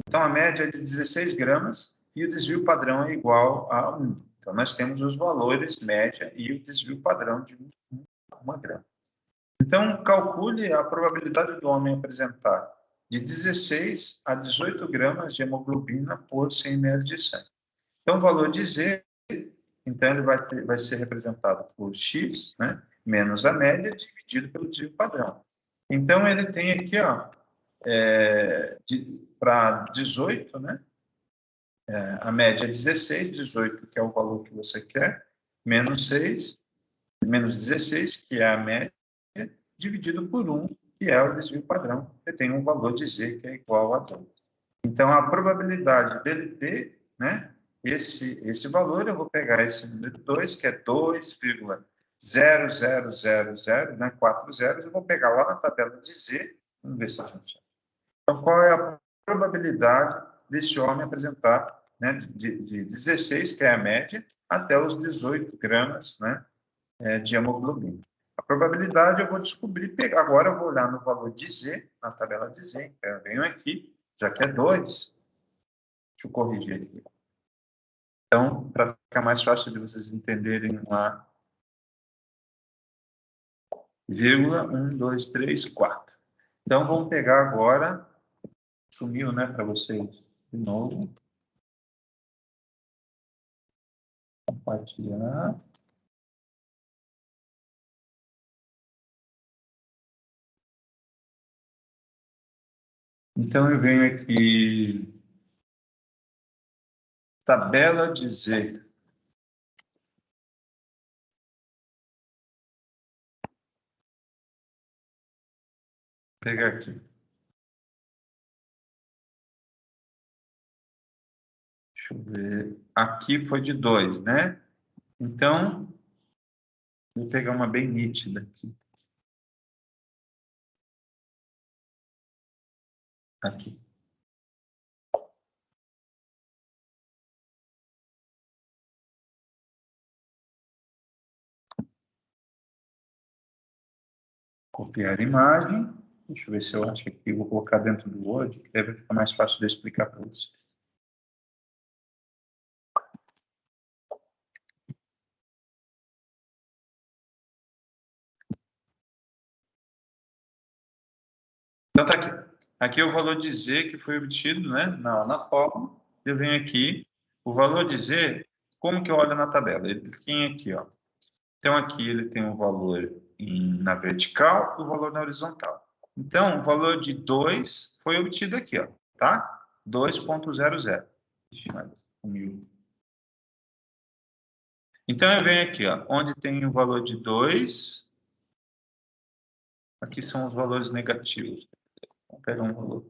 Então, a média é de 16 gramas e o desvio padrão é igual a 1. Então, nós temos os valores média e o desvio padrão de 1 grama. Então, calcule a probabilidade do homem apresentar de 16 a 18 gramas de hemoglobina por 100 ml de sangue. Então, o valor de Z, então, ele vai ser representado por X, né, menos a média, dividido pelo desvio padrão. Então, ele tem aqui, ó, para 18, né, a média é 16, 18, que é o valor que você quer, menos 6, menos 16, que é a média, dividido por 1, que é o desvio padrão, que tem um valor de Z que é igual a 2. Então, a probabilidade dele ter, né, esse valor, eu vou pegar esse número 2, que é 2,0000, né, 4 zeros, eu vou pegar lá na tabela de Z, vamos ver se a gente... Então, qual é a probabilidade desse homem apresentar, né, de 16, que é a média, até os 18 gramas, né, de hemoglobina? A probabilidade eu vou descobrir, agora eu vou olhar no valor de Z, na tabela de Z, então eu venho aqui, já que é 2, deixa eu corrigir aqui. Então, para ficar mais fácil de vocês entenderem lá, vírgula, 1, 2, 3, 4. Então, vamos pegar agora, sumiu, né, para vocês de novo. Compartilhar. Então, eu venho aqui, tabela de Z. Vou pegar aqui. Deixa eu ver. Aqui foi de 2, né? Então, vou pegar uma bem nítida aqui. Aqui. Copiar a imagem. Deixa eu ver se eu acho aqui. Vou colocar dentro do Word, que deve ficar mais fácil de eu explicar para vocês. Então, tá aqui. Aqui é o valor de Z que foi obtido, né, na fórmula. Eu venho aqui. O valor de Z, como que eu olho na tabela? Ele tem aqui, ó. Então, aqui ele tem um valor na vertical e o valor na horizontal. Então, o valor de 2 foi obtido aqui, ó, tá? 2,00. Então, eu venho aqui, ó, onde tem o valor de 2, aqui são os valores negativos. Vamos pegar um valor.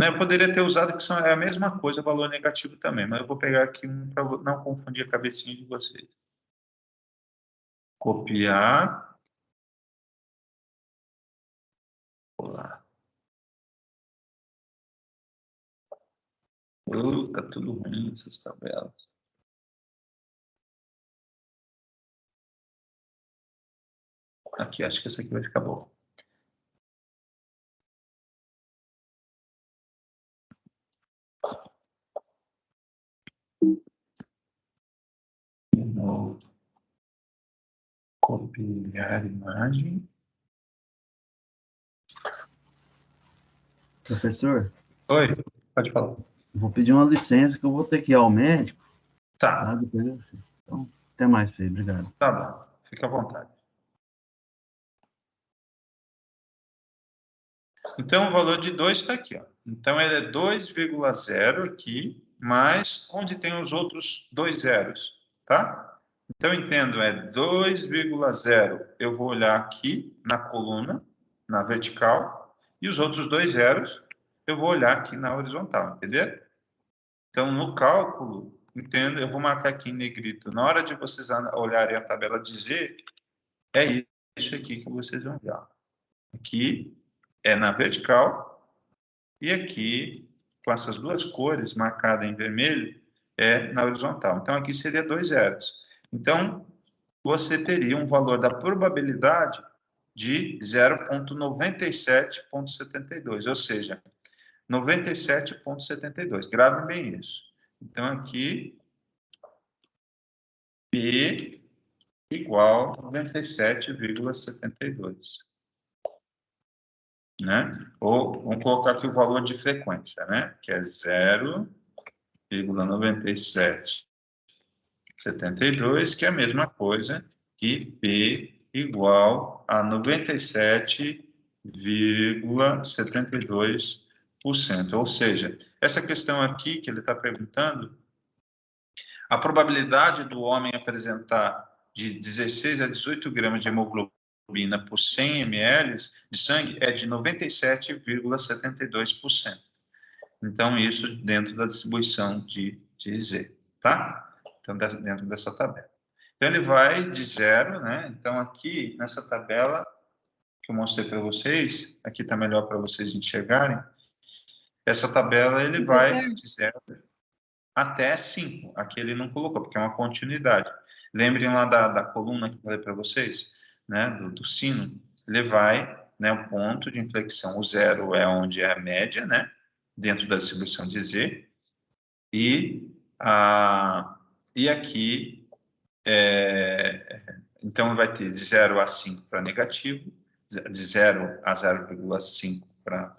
Eu poderia ter usado que é a mesma coisa, valor negativo também, mas eu vou pegar aqui um para não confundir a cabecinha de vocês. Copiar. Colar. Tá tudo ruim essas tabelas. Aqui, acho que essa aqui vai ficar boa. De novo. Copiar imagem. Professor? Oi, pode falar. Vou pedir uma licença que eu vou ter que ir ao médico. Tá. Depois eu... Então, até mais, Pedro. Obrigado. Tá bom. Fica à vontade. Então, o valor de 2 está aqui. Ó. Então, ele é 2,0 aqui, mais onde tem os outros dois zeros, tá? Então, entendo, é 2,0. Eu vou olhar aqui na coluna, na vertical, e os outros dois zeros eu vou olhar aqui na horizontal, entendeu? Então, no cálculo, entenda, eu vou marcar aqui em negrito. Na hora de vocês olharem a tabela de Z, é isso aqui que vocês vão ver. Aqui é na vertical e aqui, com essas duas cores marcadas em vermelho, é na horizontal. Então, aqui seria 2 zeros. Então, você teria um valor da probabilidade de 0,9772, ou seja, 97,72. Grave bem isso. Então, aqui, P igual a 97,72. Né? Ou vamos colocar aqui o valor de frequência, né? Que é 0,9772, que é a mesma coisa que P igual a 97,72%. Ou seja, essa questão aqui que ele está perguntando, a probabilidade do homem apresentar de 16 a 18 gramas de hemoglobina por 100 ml de sangue é de 97,72%. Então, isso dentro da distribuição de Z, tá? Então, dentro dessa tabela. Então, ele vai de 0, né? Então, aqui, nessa tabela que eu mostrei para vocês, aqui está melhor para vocês enxergarem, essa tabela ele vai de 0 até 5. Aqui ele não colocou, porque é uma continuidade. Lembrem lá da coluna que eu falei para vocês, né, do sino. Ele vai, né, o ponto de inflexão, o 0 é onde é a média, né, dentro da distribuição de Z, e aqui, então vai ter de 0 a 5 para negativo, de 0 a 0,5 para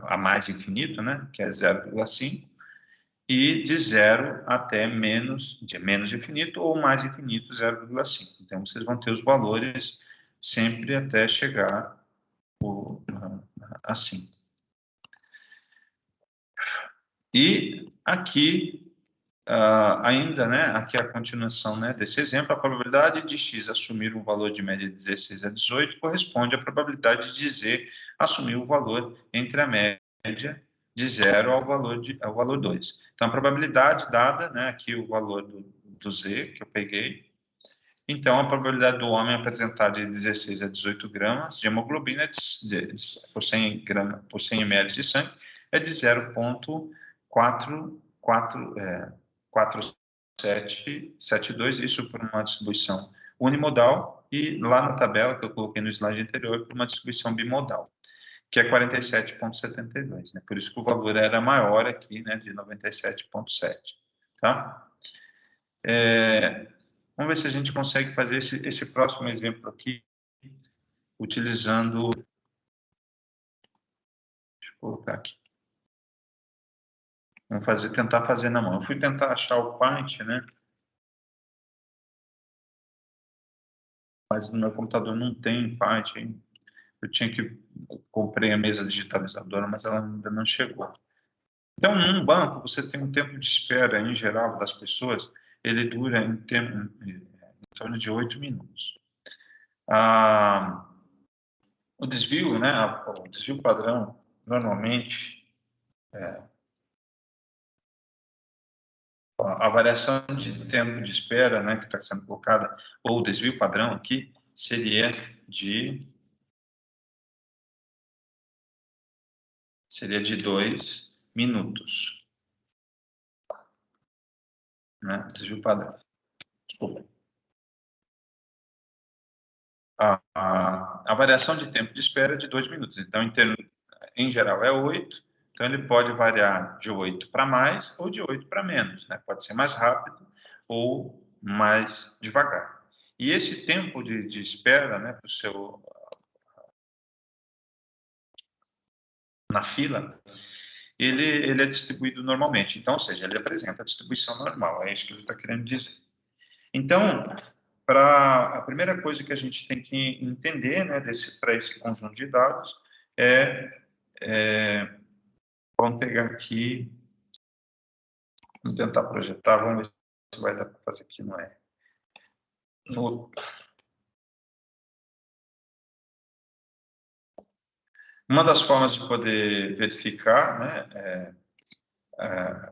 a mais infinito, né, que é 0,5, e de 0 até menos infinito ou mais infinito, 0,5. Então, vocês vão ter os valores sempre até chegar a 5. E aqui, ainda, né, aqui a continuação, né, desse exemplo, a probabilidade de X assumir um valor de média de 16 a 18 corresponde à probabilidade de Z assumir o valor entre a média de 0 ao valor 2. Então, a probabilidade dada, né, aqui o valor do Z, que eu peguei. Então, a probabilidade do homem apresentar de 16 a 18 gramas de hemoglobina por 100 ml de sangue é de 0,4772, isso por uma distribuição unimodal, e lá na tabela que eu coloquei no slide anterior, por uma distribuição bimodal, que é 47,72, né? Por isso que o valor era maior aqui, né, de 97,7, tá? Vamos ver se a gente consegue fazer esse próximo exemplo aqui, utilizando... Deixa eu colocar aqui. Vamos tentar fazer na mão. Eu fui tentar achar o Paint, né? Mas no meu computador não tem Paint. Eu comprei a mesa digitalizadora, mas ela ainda não chegou. Então, num banco, você tem um tempo de espera, em geral, das pessoas, ele dura em torno de 8 minutos. O desvio, né? O desvio padrão, normalmente, a variação de tempo de espera, né, que está sendo colocada, ou o desvio padrão aqui, seria de 2 minutos. Né? Desvio padrão. Desculpa. a variação de tempo de espera é de 2 minutos. Então, em geral, é 8. Então, ele pode variar de 8 para mais ou de 8 para menos, né? Pode ser mais rápido ou mais devagar. E esse tempo de espera, né, pro seu, na fila, ele é distribuído normalmente. Então, ou seja, ele apresenta a distribuição normal. É isso que ele está querendo dizer. Então, a primeira coisa que a gente tem que entender, né, para esse conjunto de dados vamos pegar aqui, vamos tentar projetar, vamos ver se vai dar para fazer aqui, não é? Uma das formas de poder verificar, né,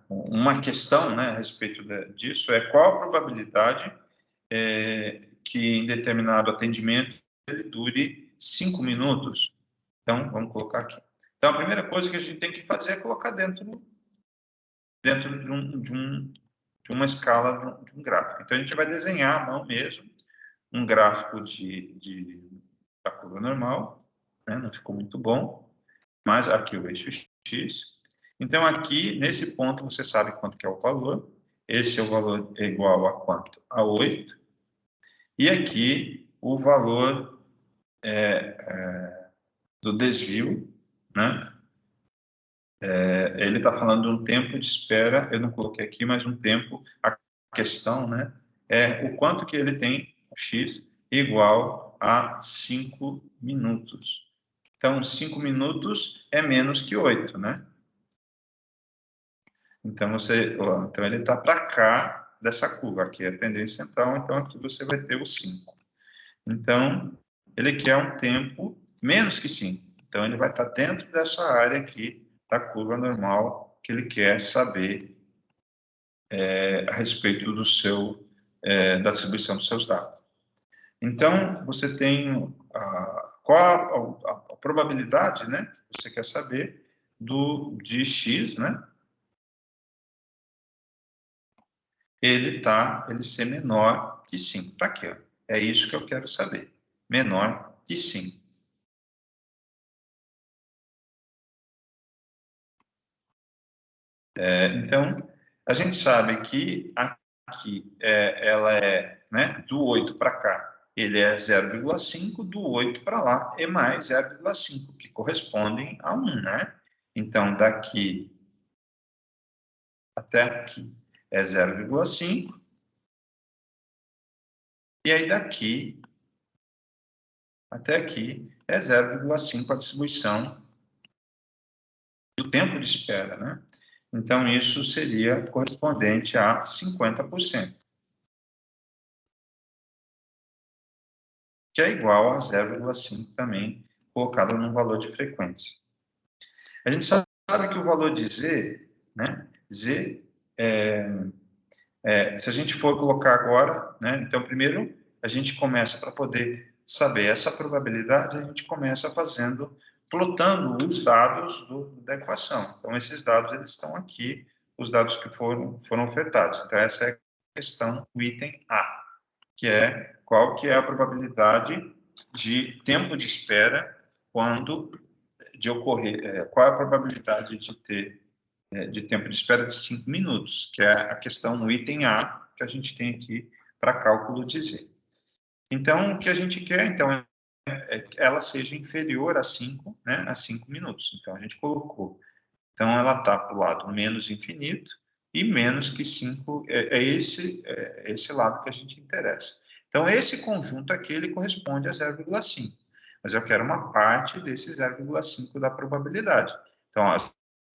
uma questão, né, a respeito disso é qual a probabilidade que em determinado atendimento ele dure 5 minutos. Então, vamos colocar aqui. Então, a primeira coisa que a gente tem que fazer é colocar dentro de uma escala, de um gráfico. Então, a gente vai desenhar à mão mesmo um gráfico da curva normal, né? Não ficou muito bom, mas aqui o eixo X. Então, aqui, nesse ponto, você sabe quanto que é o valor. Esse é o valor igual a quanto? A 8. E aqui, o valor do desvio, né? Ele está falando de um tempo de espera, eu não coloquei aqui, mas um tempo, a questão, né, é o quanto que ele tem, o x, igual a 5 minutos. Então, 5 minutos é menos que 8, né? Então, então ele está para cá dessa curva, aqui é a tendência central, então aqui você vai ter o 5. Então, ele quer um tempo menos que 5. Então, ele vai estar dentro dessa área aqui da curva normal que ele quer saber a respeito da distribuição dos seus dados. Então, você tem qual a probabilidade, né, que você quer saber de x, né, ele ser menor que 5. Está aqui, ó. É isso que eu quero saber. Menor que 5. Então, a gente sabe que aqui ela né, do 8 para cá, ele é 0,5, do 8 para lá é mais 0,5, que correspondem a 1, né? Então, daqui até aqui é 0,5, e aí daqui até aqui é 0,5 a distribuição do tempo de espera, né? Então, isso seria correspondente a 50%. Que é igual a 0,5 também, colocado num valor de frequência. A gente sabe que o valor de Z, né, Z, se a gente for colocar agora, né, então primeiro a gente começa para poder saber essa probabilidade, a gente começa plotando os dados da equação. Então, esses dados, eles estão aqui, os dados que foram ofertados. Então, essa é a questão, o item A, que é qual que é a probabilidade de tempo de espera de ocorrer, qual é a probabilidade de ter de tempo de espera de 5 minutos, que é a questão no item A que a gente tem aqui para cálculo de Z. Então, o que a gente quer, então, é que ela seja inferior a 5, né, a 5 minutos. Então, a gente colocou. Então, ela está para o lado menos infinito e menos que 5, esse lado que a gente interessa. Então, esse conjunto aqui, ele corresponde a 0,5. Mas eu quero uma parte desse 0,5 da probabilidade. Então, ó,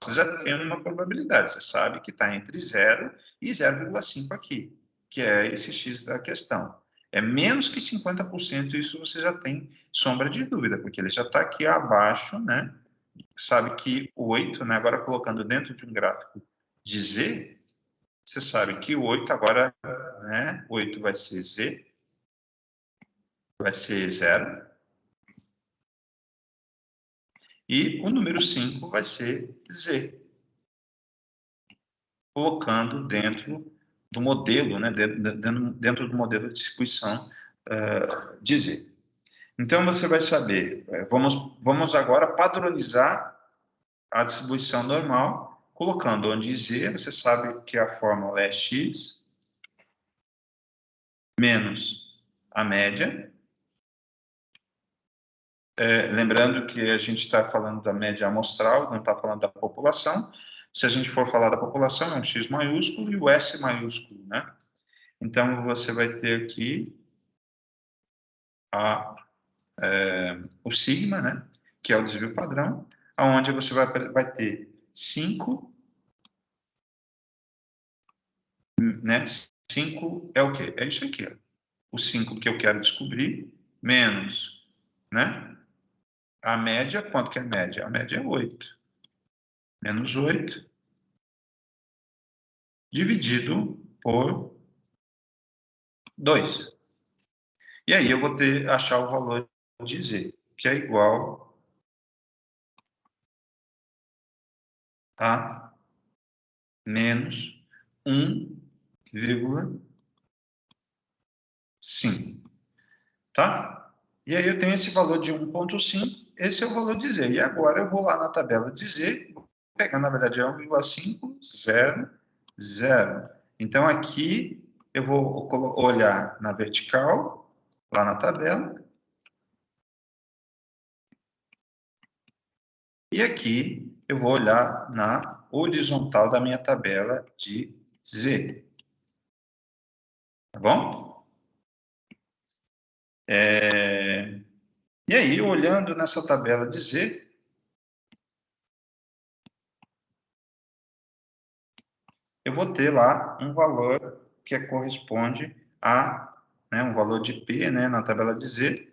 você já tem uma probabilidade, você sabe que está entre 0 e 0,5 aqui, que é esse x da questão. É menos que 50%, isso você já tem sombra de dúvida, porque ele já está aqui abaixo, né? Sabe que o 8, né, agora colocando dentro de um gráfico de Z, você sabe que o 8 agora, né, 8 vai ser Z, vai ser 0, e o número 5 vai ser Z, colocando dentro do modelo, né, dentro do modelo de distribuição de Z. Então, você vai saber, vamos agora padronizar a distribuição normal, colocando onde Z, você sabe que a fórmula é X, menos a média. Lembrando que a gente está falando da média amostral, não está falando da população. Se a gente for falar da população, é um X maiúsculo e o S maiúsculo, né? Então, você vai ter aqui o sigma, né? Que é o desvio padrão, onde você vai ter 5, né? 5 é o quê? É isso aqui, ó. O 5 que eu quero descobrir, menos, né? A média, quanto que é a média? A média é 8. Menos 8, dividido por 2. E aí eu vou achar o valor de Z, que é igual a menos 1,5. Tá? E aí eu tenho esse valor de 1,5, esse é o valor de Z. E agora eu vou lá na tabela de Z, vou pegar, na verdade, é 1,500. Então, aqui eu vou olhar na vertical, lá na tabela. E aqui eu vou olhar na horizontal da minha tabela de Z. Tá bom? E aí, olhando nessa tabela de Z, eu vou ter lá um valor que corresponde a, né, um valor de P, né, na tabela de Z,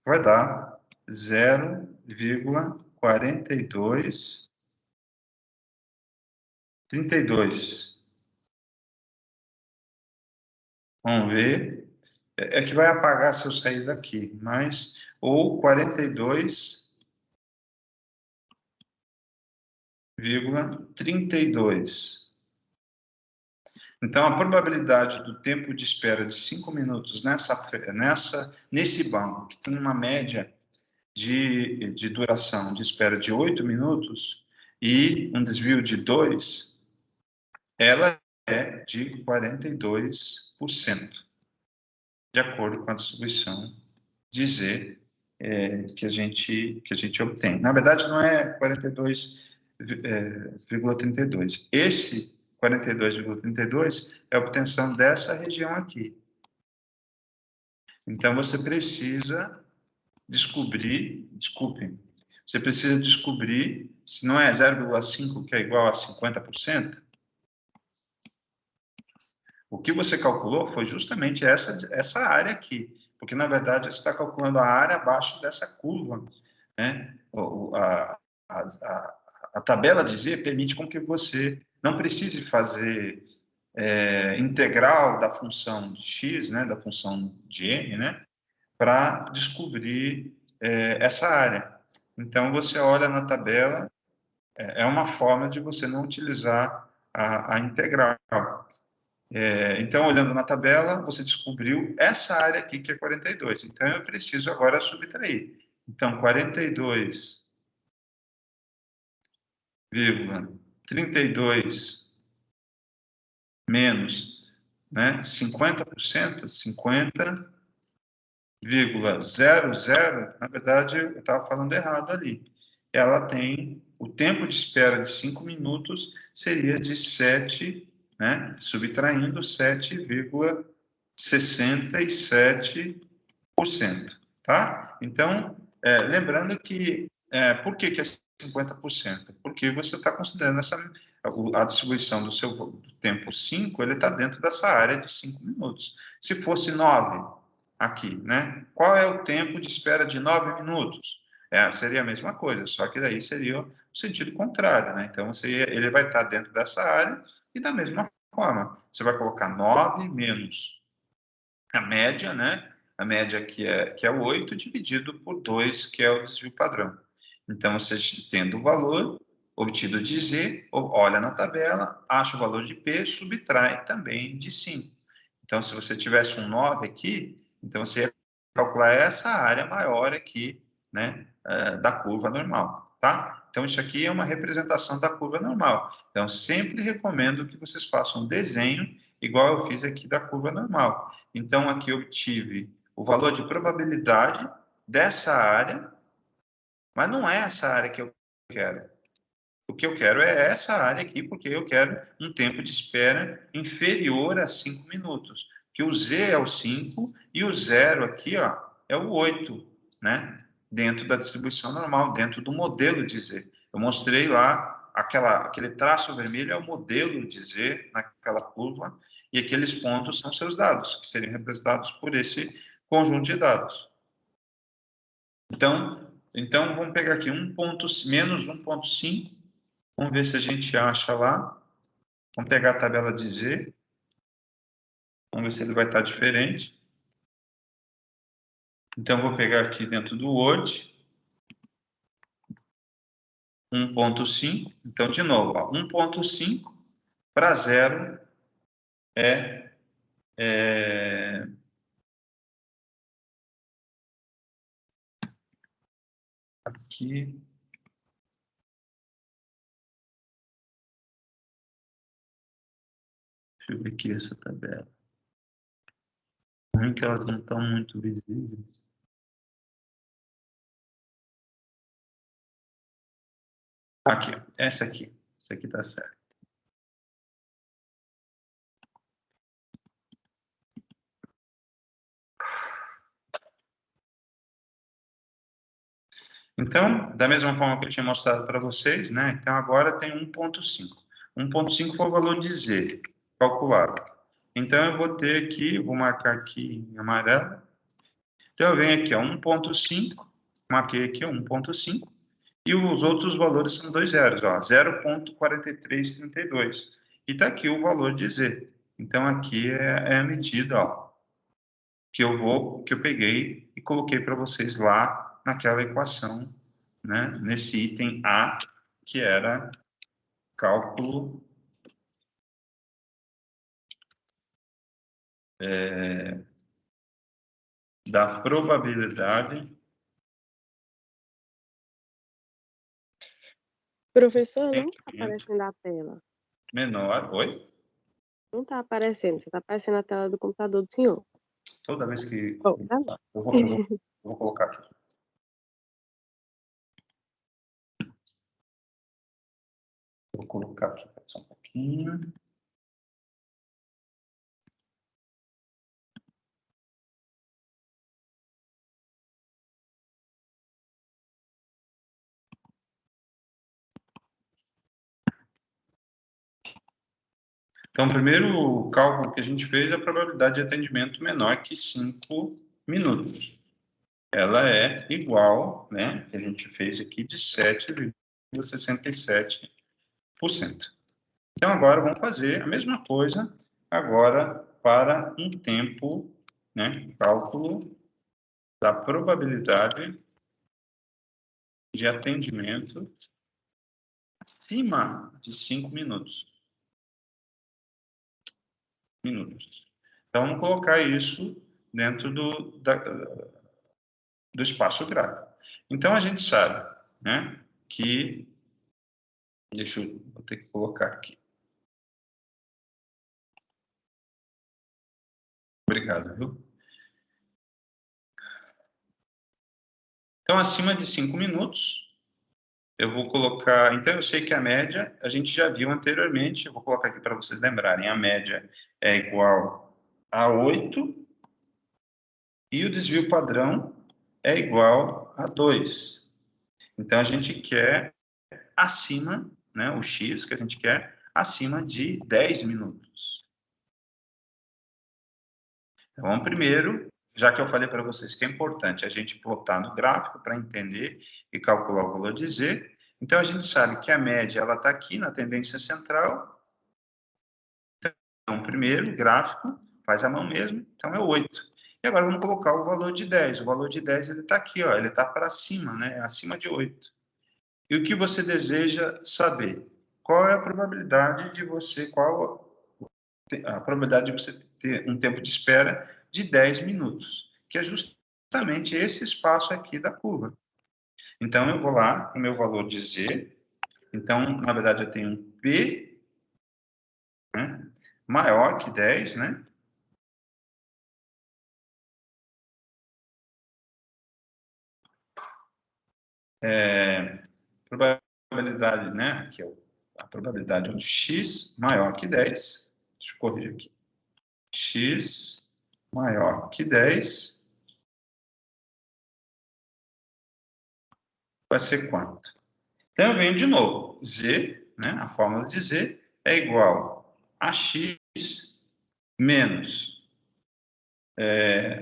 vai dar 0,4232. Vamos ver. É que vai apagar se eu sair daqui, mas ou 42,32. Então, a probabilidade do tempo de espera de 5 minutos nesse banco, que tem uma média de duração de espera de 8 minutos e um desvio de 2, ela é de 42%, de acordo com a distribuição de Z que a gente obtém. Na verdade, não é 42,32. Esse 42,32 é a obtenção dessa região aqui. Então, você precisa descobrir se não é 0,5 que é igual a 50%. O que você calculou foi justamente essa área aqui, porque, na verdade, você está calculando a área abaixo dessa curva, né? A tabela de Z permite com que você não precise fazer integral da função de x, né, da função de n, né, para descobrir essa área. Então, você olha na tabela, é uma forma de você não utilizar a integral. Então, olhando na tabela, você descobriu essa área aqui, que é 42. Então, eu preciso agora subtrair. Então, 42,32 menos, né, 50%, 50,00, na verdade, eu estava falando errado ali. Ela tem o tempo de espera de 5 minutos, seria de 7, né, subtraindo 7,67%, tá? Então, lembrando que, por que é 50%? Porque você está considerando a distribuição do seu tempo 5, ele está dentro dessa área de 5 minutos. Se fosse 9 aqui, né? Qual é o tempo de espera de 9 minutos? Seria a mesma coisa, só que daí seria o sentido contrário, né? Então, ele vai estar dentro dessa área e da mesma forma, você vai colocar 9 menos a média, né? A média que é 8, dividido por 2, que é o desvio padrão. Então, você tendo o valor obtido de Z, olha na tabela, acha o valor de P, subtrai também de 5. Então, se você tivesse um 9 aqui, então você ia calcular essa área maior aqui, né, da curva normal, tá? Então, isso aqui é uma representação da curva normal. Então, sempre recomendo que vocês façam um desenho igual eu fiz aqui da curva normal. Então, aqui eu obtive o valor de probabilidade dessa área, mas não é essa área que eu quero. O que eu quero é essa área aqui, porque eu quero um tempo de espera inferior a 5 minutos. Que o Z é o 5 e o 0 aqui, ó, é o 8, né? Dentro da distribuição normal, dentro do modelo de Z. Eu mostrei lá, aquele traço vermelho é o modelo de Z naquela curva, e aqueles pontos são seus dados, que seriam representados por esse conjunto de dados. Então vamos pegar aqui menos 1,5. Vamos ver se a gente acha lá. Vamos pegar a tabela de Z. Vamos ver se ele vai estar diferente. Então, vou pegar aqui dentro do Word. 1,5. Então, de novo, 1,5 para 0 é aqui. Deixa eu ver aqui essa tabela. Ruim que elas não estão muito visíveis. Aqui, essa aqui. Essa aqui está certo. Então, da mesma forma que eu tinha mostrado para vocês, né? Então, agora tem 1,5. 1,5 foi o valor de Z, calculado. Então, eu vou ter aqui, vou marcar aqui em amarelo. Então, eu venho aqui, 1,5, marquei aqui 1,5, e os outros valores são 2 zeros, 0,4332. E está aqui o valor de Z. Então, aqui é a medida, que eu peguei e coloquei para vocês lá naquela equação, né, nesse item A, que era cálculo da probabilidade. Professor, não está aparecendo a tela. Menor, oi? Não está aparecendo, você está aparecendo a tela do computador do senhor. Toda vez que... Oh, tá. eu vou colocar aqui. Vou colocar aqui, só um pouquinho. Então, o primeiro cálculo que a gente fez é a probabilidade de atendimento menor que 5 minutos. Ela é igual, né, que a gente fez aqui, de 7,67%. Então, agora vamos fazer a mesma coisa agora para um tempo, né, cálculo da probabilidade de atendimento acima de 5 minutos. Então, vamos colocar isso dentro do espaço gráfico. Então, a gente sabe, né, que... vou ter que colocar aqui. Obrigado, viu? Então, acima de 5 minutos, eu vou colocar... Então, eu sei que a média, a gente já viu anteriormente, eu vou colocar aqui para vocês lembrarem, a média é igual a 8, e o desvio padrão é igual a 2. Então, a gente quer acima, né, o X que a gente quer, acima de 10 minutos. Então, vamos primeiro, já que eu falei para vocês que é importante a gente plotar no gráfico para entender e calcular o valor de Z. Então, a gente sabe que a média ela está aqui na tendência central. Então, primeiro, gráfico, faz a mão mesmo, então é 8. E agora vamos colocar o valor de 10. O valor de 10 ele está aqui, ele está para cima, né? Acima de 8. E o que você deseja saber? Qual é a probabilidade de você, a probabilidade de você ter um tempo de espera de 10 minutos, que é justamente justamente esse espaço aqui da curva. Então, eu vou lá, o meu valor de Z. Então, na verdade, eu tenho um P, né, maior que 10, né? Probabilidade, né? Aqui, ó, a probabilidade onde x maior que 10. Deixa eu corrigir aqui. X maior que 10 vai ser quanto? Então, eu venho de novo. Z, né, a fórmula de Z, é igual a x menos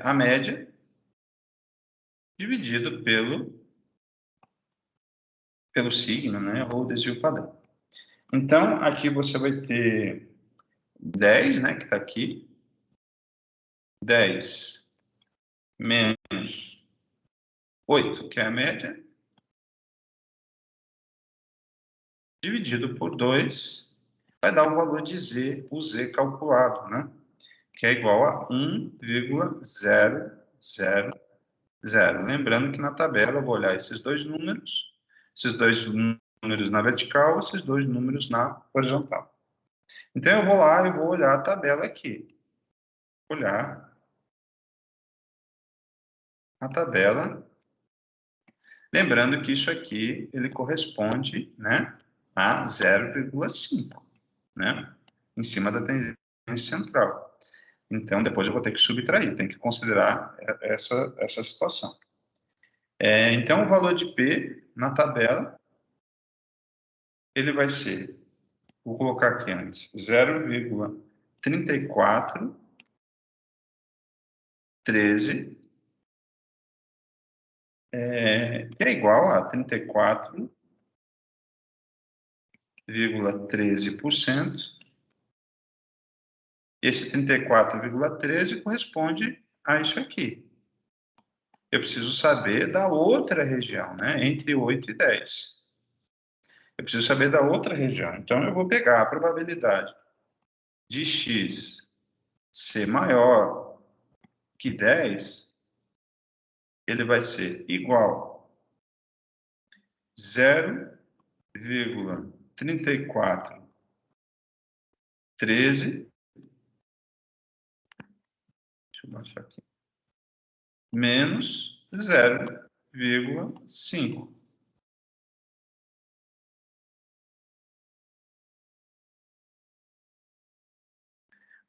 a média dividido pelo signo, né, ou desvio padrão. Então, aqui você vai ter 10, né, que está aqui. 10 menos 8, que é a média, dividido por 2, vai dar o valor de Z, o Z calculado, né? Que é igual a 1,000. Lembrando que na tabela eu vou olhar esses dois números na vertical, esses dois números na horizontal. Então, eu vou lá e vou olhar a tabela aqui. Olhar a tabela. Lembrando que isso aqui, ele corresponde, né, a 0,5, né, em cima da tendência central. Então, depois eu vou ter que subtrair, tem que considerar essa situação. Então, o valor de P na tabela, ele vai ser, vou colocar aqui antes, 0,3413, que é igual a 34,13%. Esse 34,13 corresponde a isso aqui. Eu preciso saber da outra região, né? Entre 8 e 10. Eu preciso saber da outra região. Então, eu vou pegar a probabilidade de x ser maior que 10, ele vai ser igual a 0,3413. Deixa eu baixar aqui. Menos 0,5.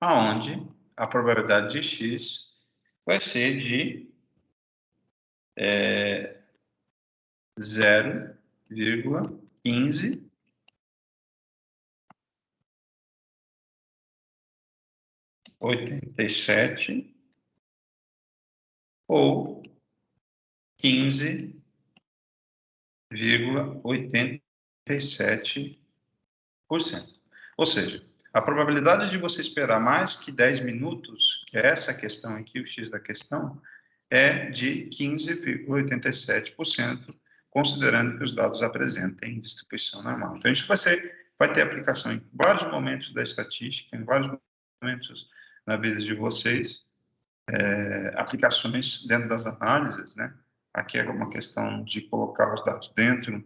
Aonde a probabilidade de x vai ser de 0,15 87 ou 15,87%. Ou seja, a probabilidade de você esperar mais que 10 minutos, que é essa questão aqui, o x da questão, é de 15,87%, considerando que os dados apresentem distribuição normal. Então, isso vai ter aplicação em vários momentos da estatística, em vários momentos na vida de vocês, aplicações dentro das análises, né? Aqui é uma questão de colocar os dados dentro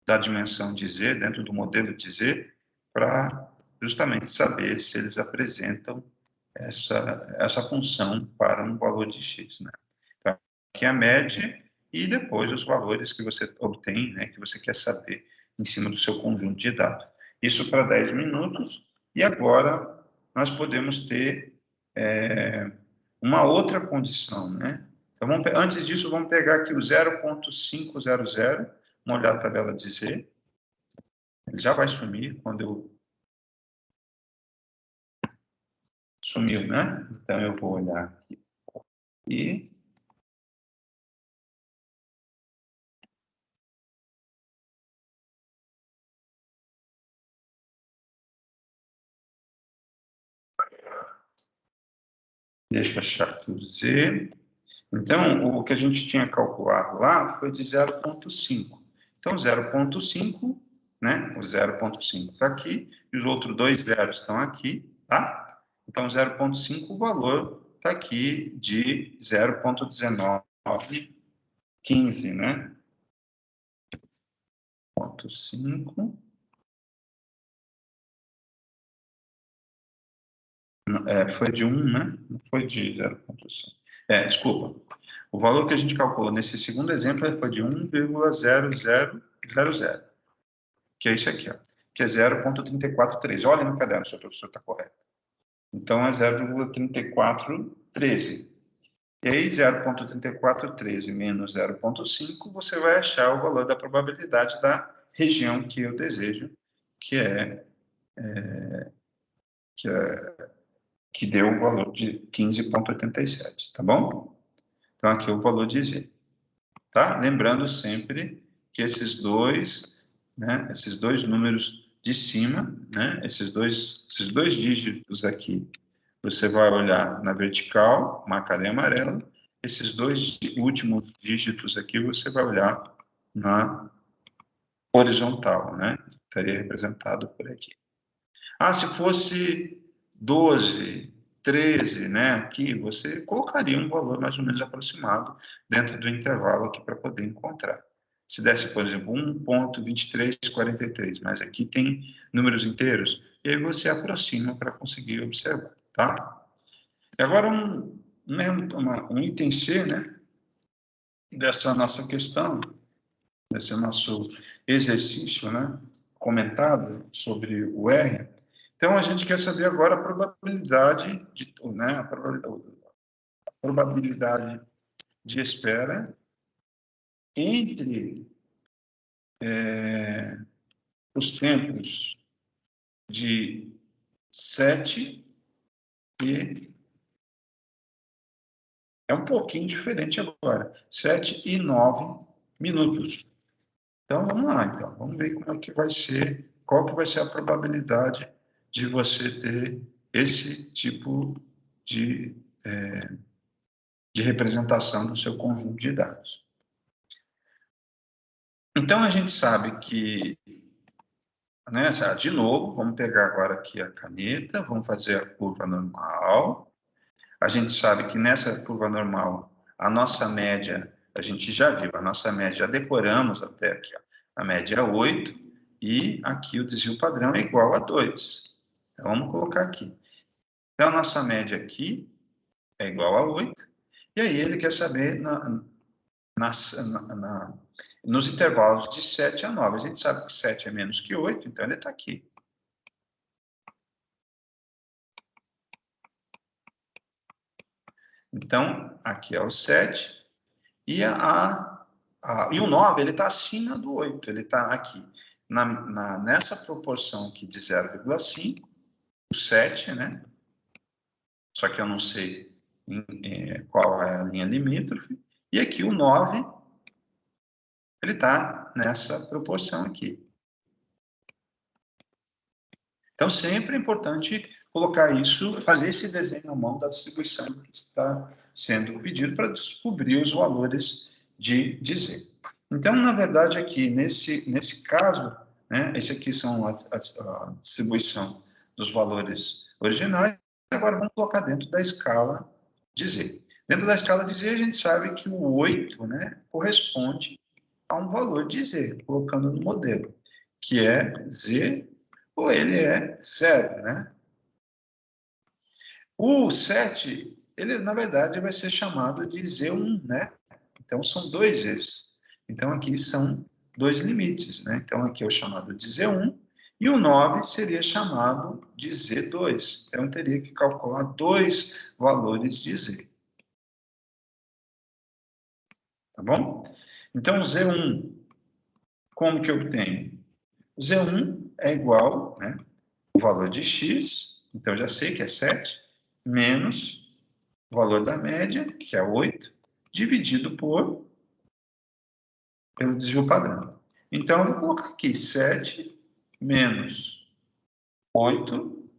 da dimensão de Z, dentro do modelo de Z, para justamente saber se eles apresentam essa função para um valor de X, né? Então, aqui é a média e depois os valores que você obtém, né, que você quer saber em cima do seu conjunto de dados. Isso para 10 minutos, e agora nós podemos ter uma outra condição, né? Então, antes disso, vamos pegar aqui o 0,500, vamos olhar a tabela de Z. Ele já vai sumir quando eu... Sumiu, né? Então, eu vou olhar aqui. E... Deixa eu achar tudo Z. Então, o que a gente tinha calculado lá foi de 0,5. Então, 0,5, né? O 0,5 está aqui, e os outros dois zeros estão aqui, tá? Então, 0,5, o valor está aqui de 0,19 15, né? 0,5. Foi de 1, né? Não foi de 0,5. Desculpa. O valor que a gente calculou nesse segundo exemplo foi de 1,0000, que é isso aqui, ó, que é 0,343. Olha no caderno se o professor está correto. Então, é 0,3413. E aí, 0,3413 menos 0,5, você vai achar o valor da probabilidade da região que eu desejo, que deu o valor de 15,87, tá bom? Então, aqui é o valor de Z. Tá? Lembrando sempre que esses dois números de cima, né, esses dois dígitos aqui, você vai olhar na vertical, marcado em amarelo, esses dois últimos dígitos aqui, você vai olhar na horizontal, né? Estaria representado por aqui. Se fosse 12, 13, né, aqui, você colocaria um valor mais ou menos aproximado dentro do intervalo aqui para poder encontrar. Se desse, por exemplo, 1,2343, mas aqui tem números inteiros, e aí você aproxima para conseguir observar, tá? E agora, um item C, né, dessa nossa questão, desse nosso exercício, né, comentado sobre o R. Então, a gente quer saber agora a probabilidade de espera entre os tempos de 7 e... É um pouquinho diferente agora. 7 e 9 minutos. Então, vamos lá. Então. Vamos ver como é que vai ser, qual que vai ser a probabilidade de você ter esse tipo de representação do seu conjunto de dados. Então, a gente sabe que, né, de novo, vamos pegar agora aqui a caneta, vamos fazer a curva normal. A gente sabe que nessa curva normal, a nossa média, a gente já viu, a nossa média, já decoramos até aqui, ó, a média é 8, e aqui o desvio padrão é igual a 2. Então, vamos colocar aqui. Então, a nossa média aqui é igual a 8, e aí ele quer saber nos intervalos de 7 a 9. A gente sabe que 7 é menos que 8, então ele está aqui. Então, aqui é o 7, e o 9, ele está acima do 8, ele está aqui, nessa proporção aqui de 0,5, o 7, né? Só que eu não sei qual é a linha limítrofe, e aqui o 9, ele está nessa proporção aqui. Então, sempre é importante colocar isso, fazer esse desenho à mão da distribuição que está sendo pedido para descobrir os valores de Z. Então, na verdade, aqui, nesse caso, né, esse aqui são a distribuição dos valores originais, agora vamos colocar dentro da escala de Z. Dentro da escala de Z, a gente sabe que o 8, né, corresponde a um valor de Z, colocando no modelo, que é Z, ou ele é 0, né? O 7, ele, na verdade, vai ser chamado de Z1, né? Então, são dois Zs. Então, aqui são dois limites, né? Então, aqui é o chamado de Z1, e o 9 seria chamado de Z2. Então, eu teria que calcular dois valores de Z. Tá bom? Então, Z1, como que eu obtenho? Z1 é igual, né, o valor de x, então já sei que é 7, menos o valor da média, que é 8, dividido pelo desvio padrão. Então, eu vou colocar aqui 7 menos 8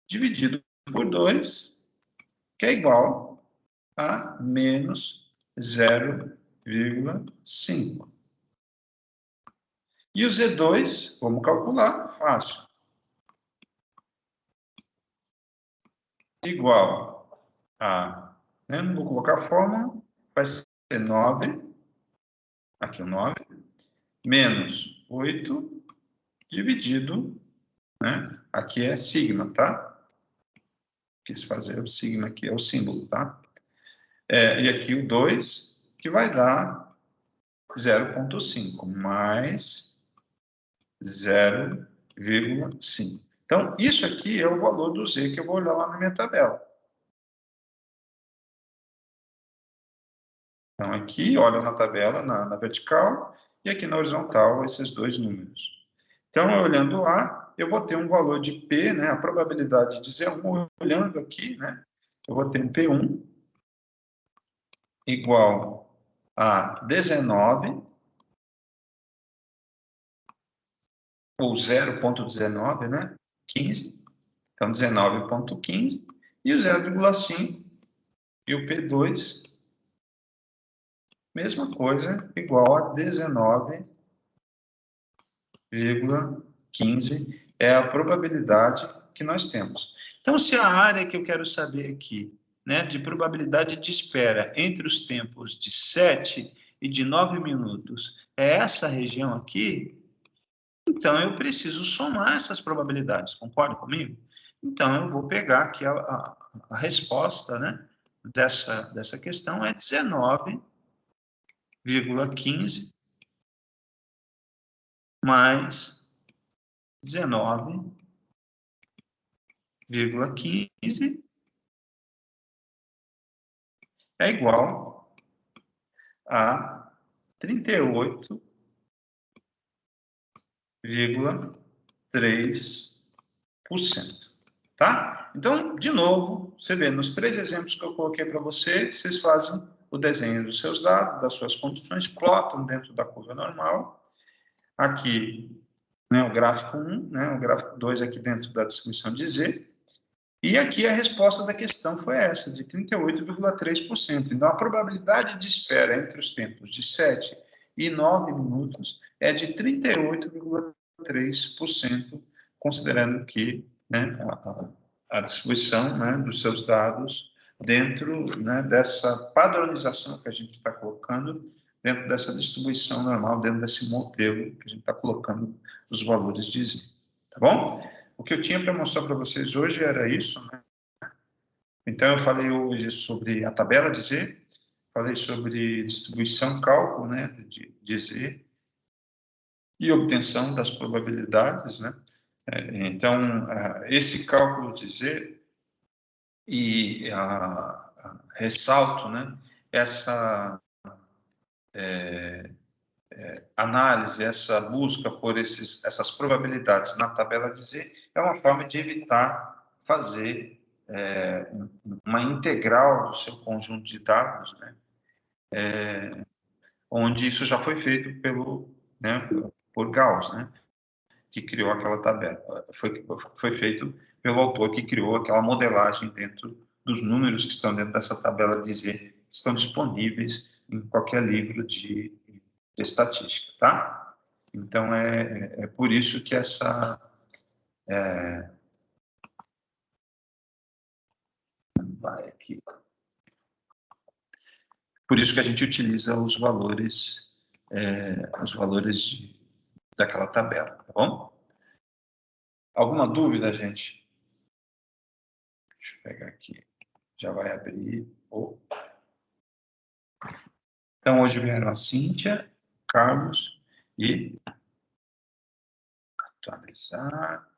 dividido por 2, que é igual a menos 0,5. E o Z2, vamos calcular, fácil. Igual a, né, não vou colocar a fórmula, vai ser ser 9, aqui o 9, menos 8 dividido, né? Aqui é sigma, tá? Quis fazer o sigma aqui, é o símbolo, tá? E aqui o 2, que vai dar 0,5 mais 0,5. Então, isso aqui é o valor do Z que eu vou olhar lá na minha tabela. Então, aqui, olha na tabela, na vertical, e aqui na horizontal, esses dois números. Então, olhando lá, eu vou ter um valor de P, né, a probabilidade de Z1, olhando aqui, né, eu vou ter um P1 igual a 19, ou 0,19, né, 15, então 19,15, e o 0,5, e o P2, mesma coisa, igual a 19,15, é a probabilidade que nós temos. Então, se a área que eu quero saber aqui, né, de probabilidade de espera entre os tempos de 7 e de 9 minutos, é essa região aqui, então eu preciso somar essas probabilidades, concorda comigo? Então, eu vou pegar aqui a resposta, né, dessa questão é 19,15 mais 19,15 é igual a 38,3%. Tá? Então, de novo, você vê, nos 3 exemplos que eu coloquei para você, vocês fazem o desenho dos seus dados, das suas condições, plotam dentro da curva normal. Aqui, né, o gráfico 1, né, o gráfico 2 aqui dentro da distribuição de Z. E aqui a resposta da questão foi essa, de 38,3%. Então, a probabilidade de espera entre os tempos de 7 e 9 minutos é de 38,3%, considerando que, né, a distribuição, né, dos seus dados dentro, né, dessa padronização que a gente está colocando, dentro dessa distribuição normal, dentro desse modelo que a gente está colocando os valores de Z. Tá bom? O que eu tinha para mostrar para vocês hoje era isso, né? Então, eu falei hoje sobre a tabela de Z, falei sobre distribuição, cálculo, né, de Z, e obtenção das probabilidades, né? Então, esse cálculo de Z, e ressalto, né, essa análise, essa busca por essas probabilidades na tabela de Z, é uma forma de evitar fazer uma integral do seu conjunto de dados, né, onde isso já foi feito né, por Gauss, né, que criou aquela tabela. Foi feito pelo autor que criou aquela modelagem dentro dos números que estão dentro dessa tabela de Z, que estão disponíveis em qualquer livro de estatística, tá? Então, é por isso que vai aqui. Por isso que a gente utiliza os valores daquela tabela, tá bom? Alguma dúvida, gente? Deixa eu pegar aqui. Já vai abrir. Então, hoje vieram a Cíntia, Carlos e atualizar.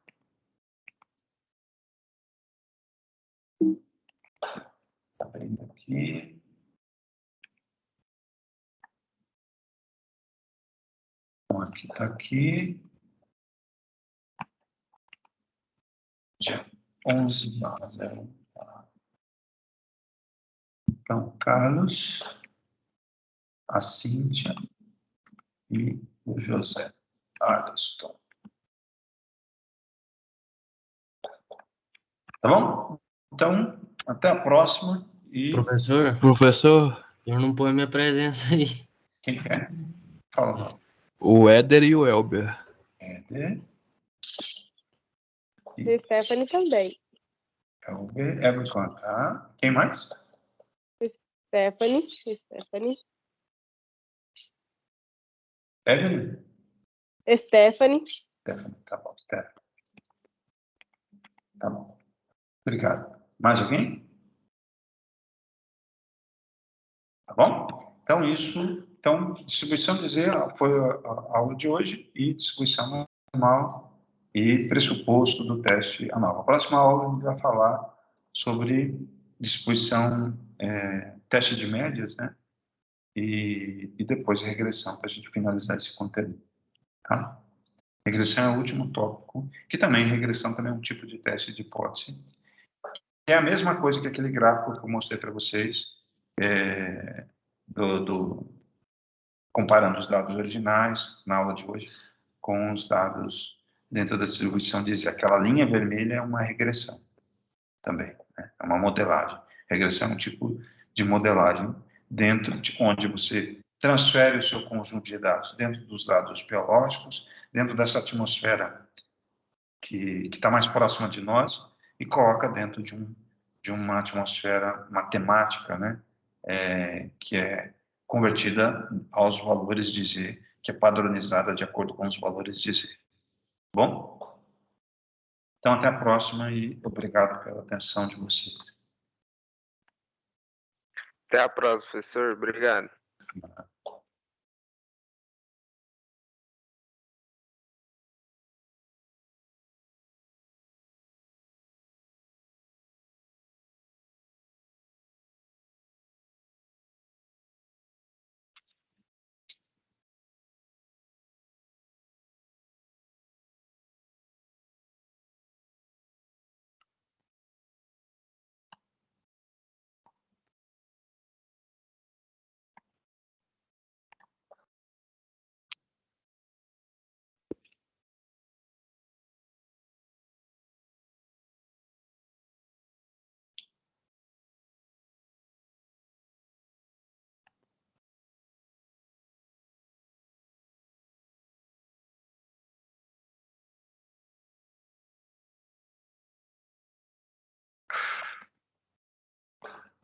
Abrindo aqui. Bom, aqui está aqui. Dia 11/01. Então, Carlos, a Cíntia e o José Ariston. Tá bom? Então, até a próxima. E Professor, eu não ponho minha presença aí. quem quer? Fala. O Éder e o Elber. Éder. E Stephanie também. Elber, tá? Quem mais? Stephanie. Evelyn? Stephanie. Stephanie, tá bom, Stephanie. Tá bom. Obrigado. Mais alguém? Tá bom? Então, então, distribuição de Z foi a aula de hoje e distribuição normal e pressuposto do teste anual. A próxima aula a gente vai falar sobre distribuição, teste de médias, né? E depois regressão, para a gente finalizar esse conteúdo. Tá? Regressão é o último tópico, que também, regressão também é um tipo de teste de hipótese. É a mesma coisa que aquele gráfico que eu mostrei para vocês, comparando os dados originais na aula de hoje com os dados dentro da distribuição de Z. Aquela linha vermelha é uma regressão também, né? É uma modelagem. Regressão é um tipo de modelagem dentro de onde você transfere o seu conjunto de dados dentro dos dados biológicos, dentro dessa atmosfera que está mais próxima de nós e coloca dentro de uma atmosfera matemática, né? Que é convertida aos valores de Z, que é padronizada de acordo com os valores de Z. Bom? Então, até a próxima e obrigado pela atenção de vocês. Até a próxima, professor. Obrigado.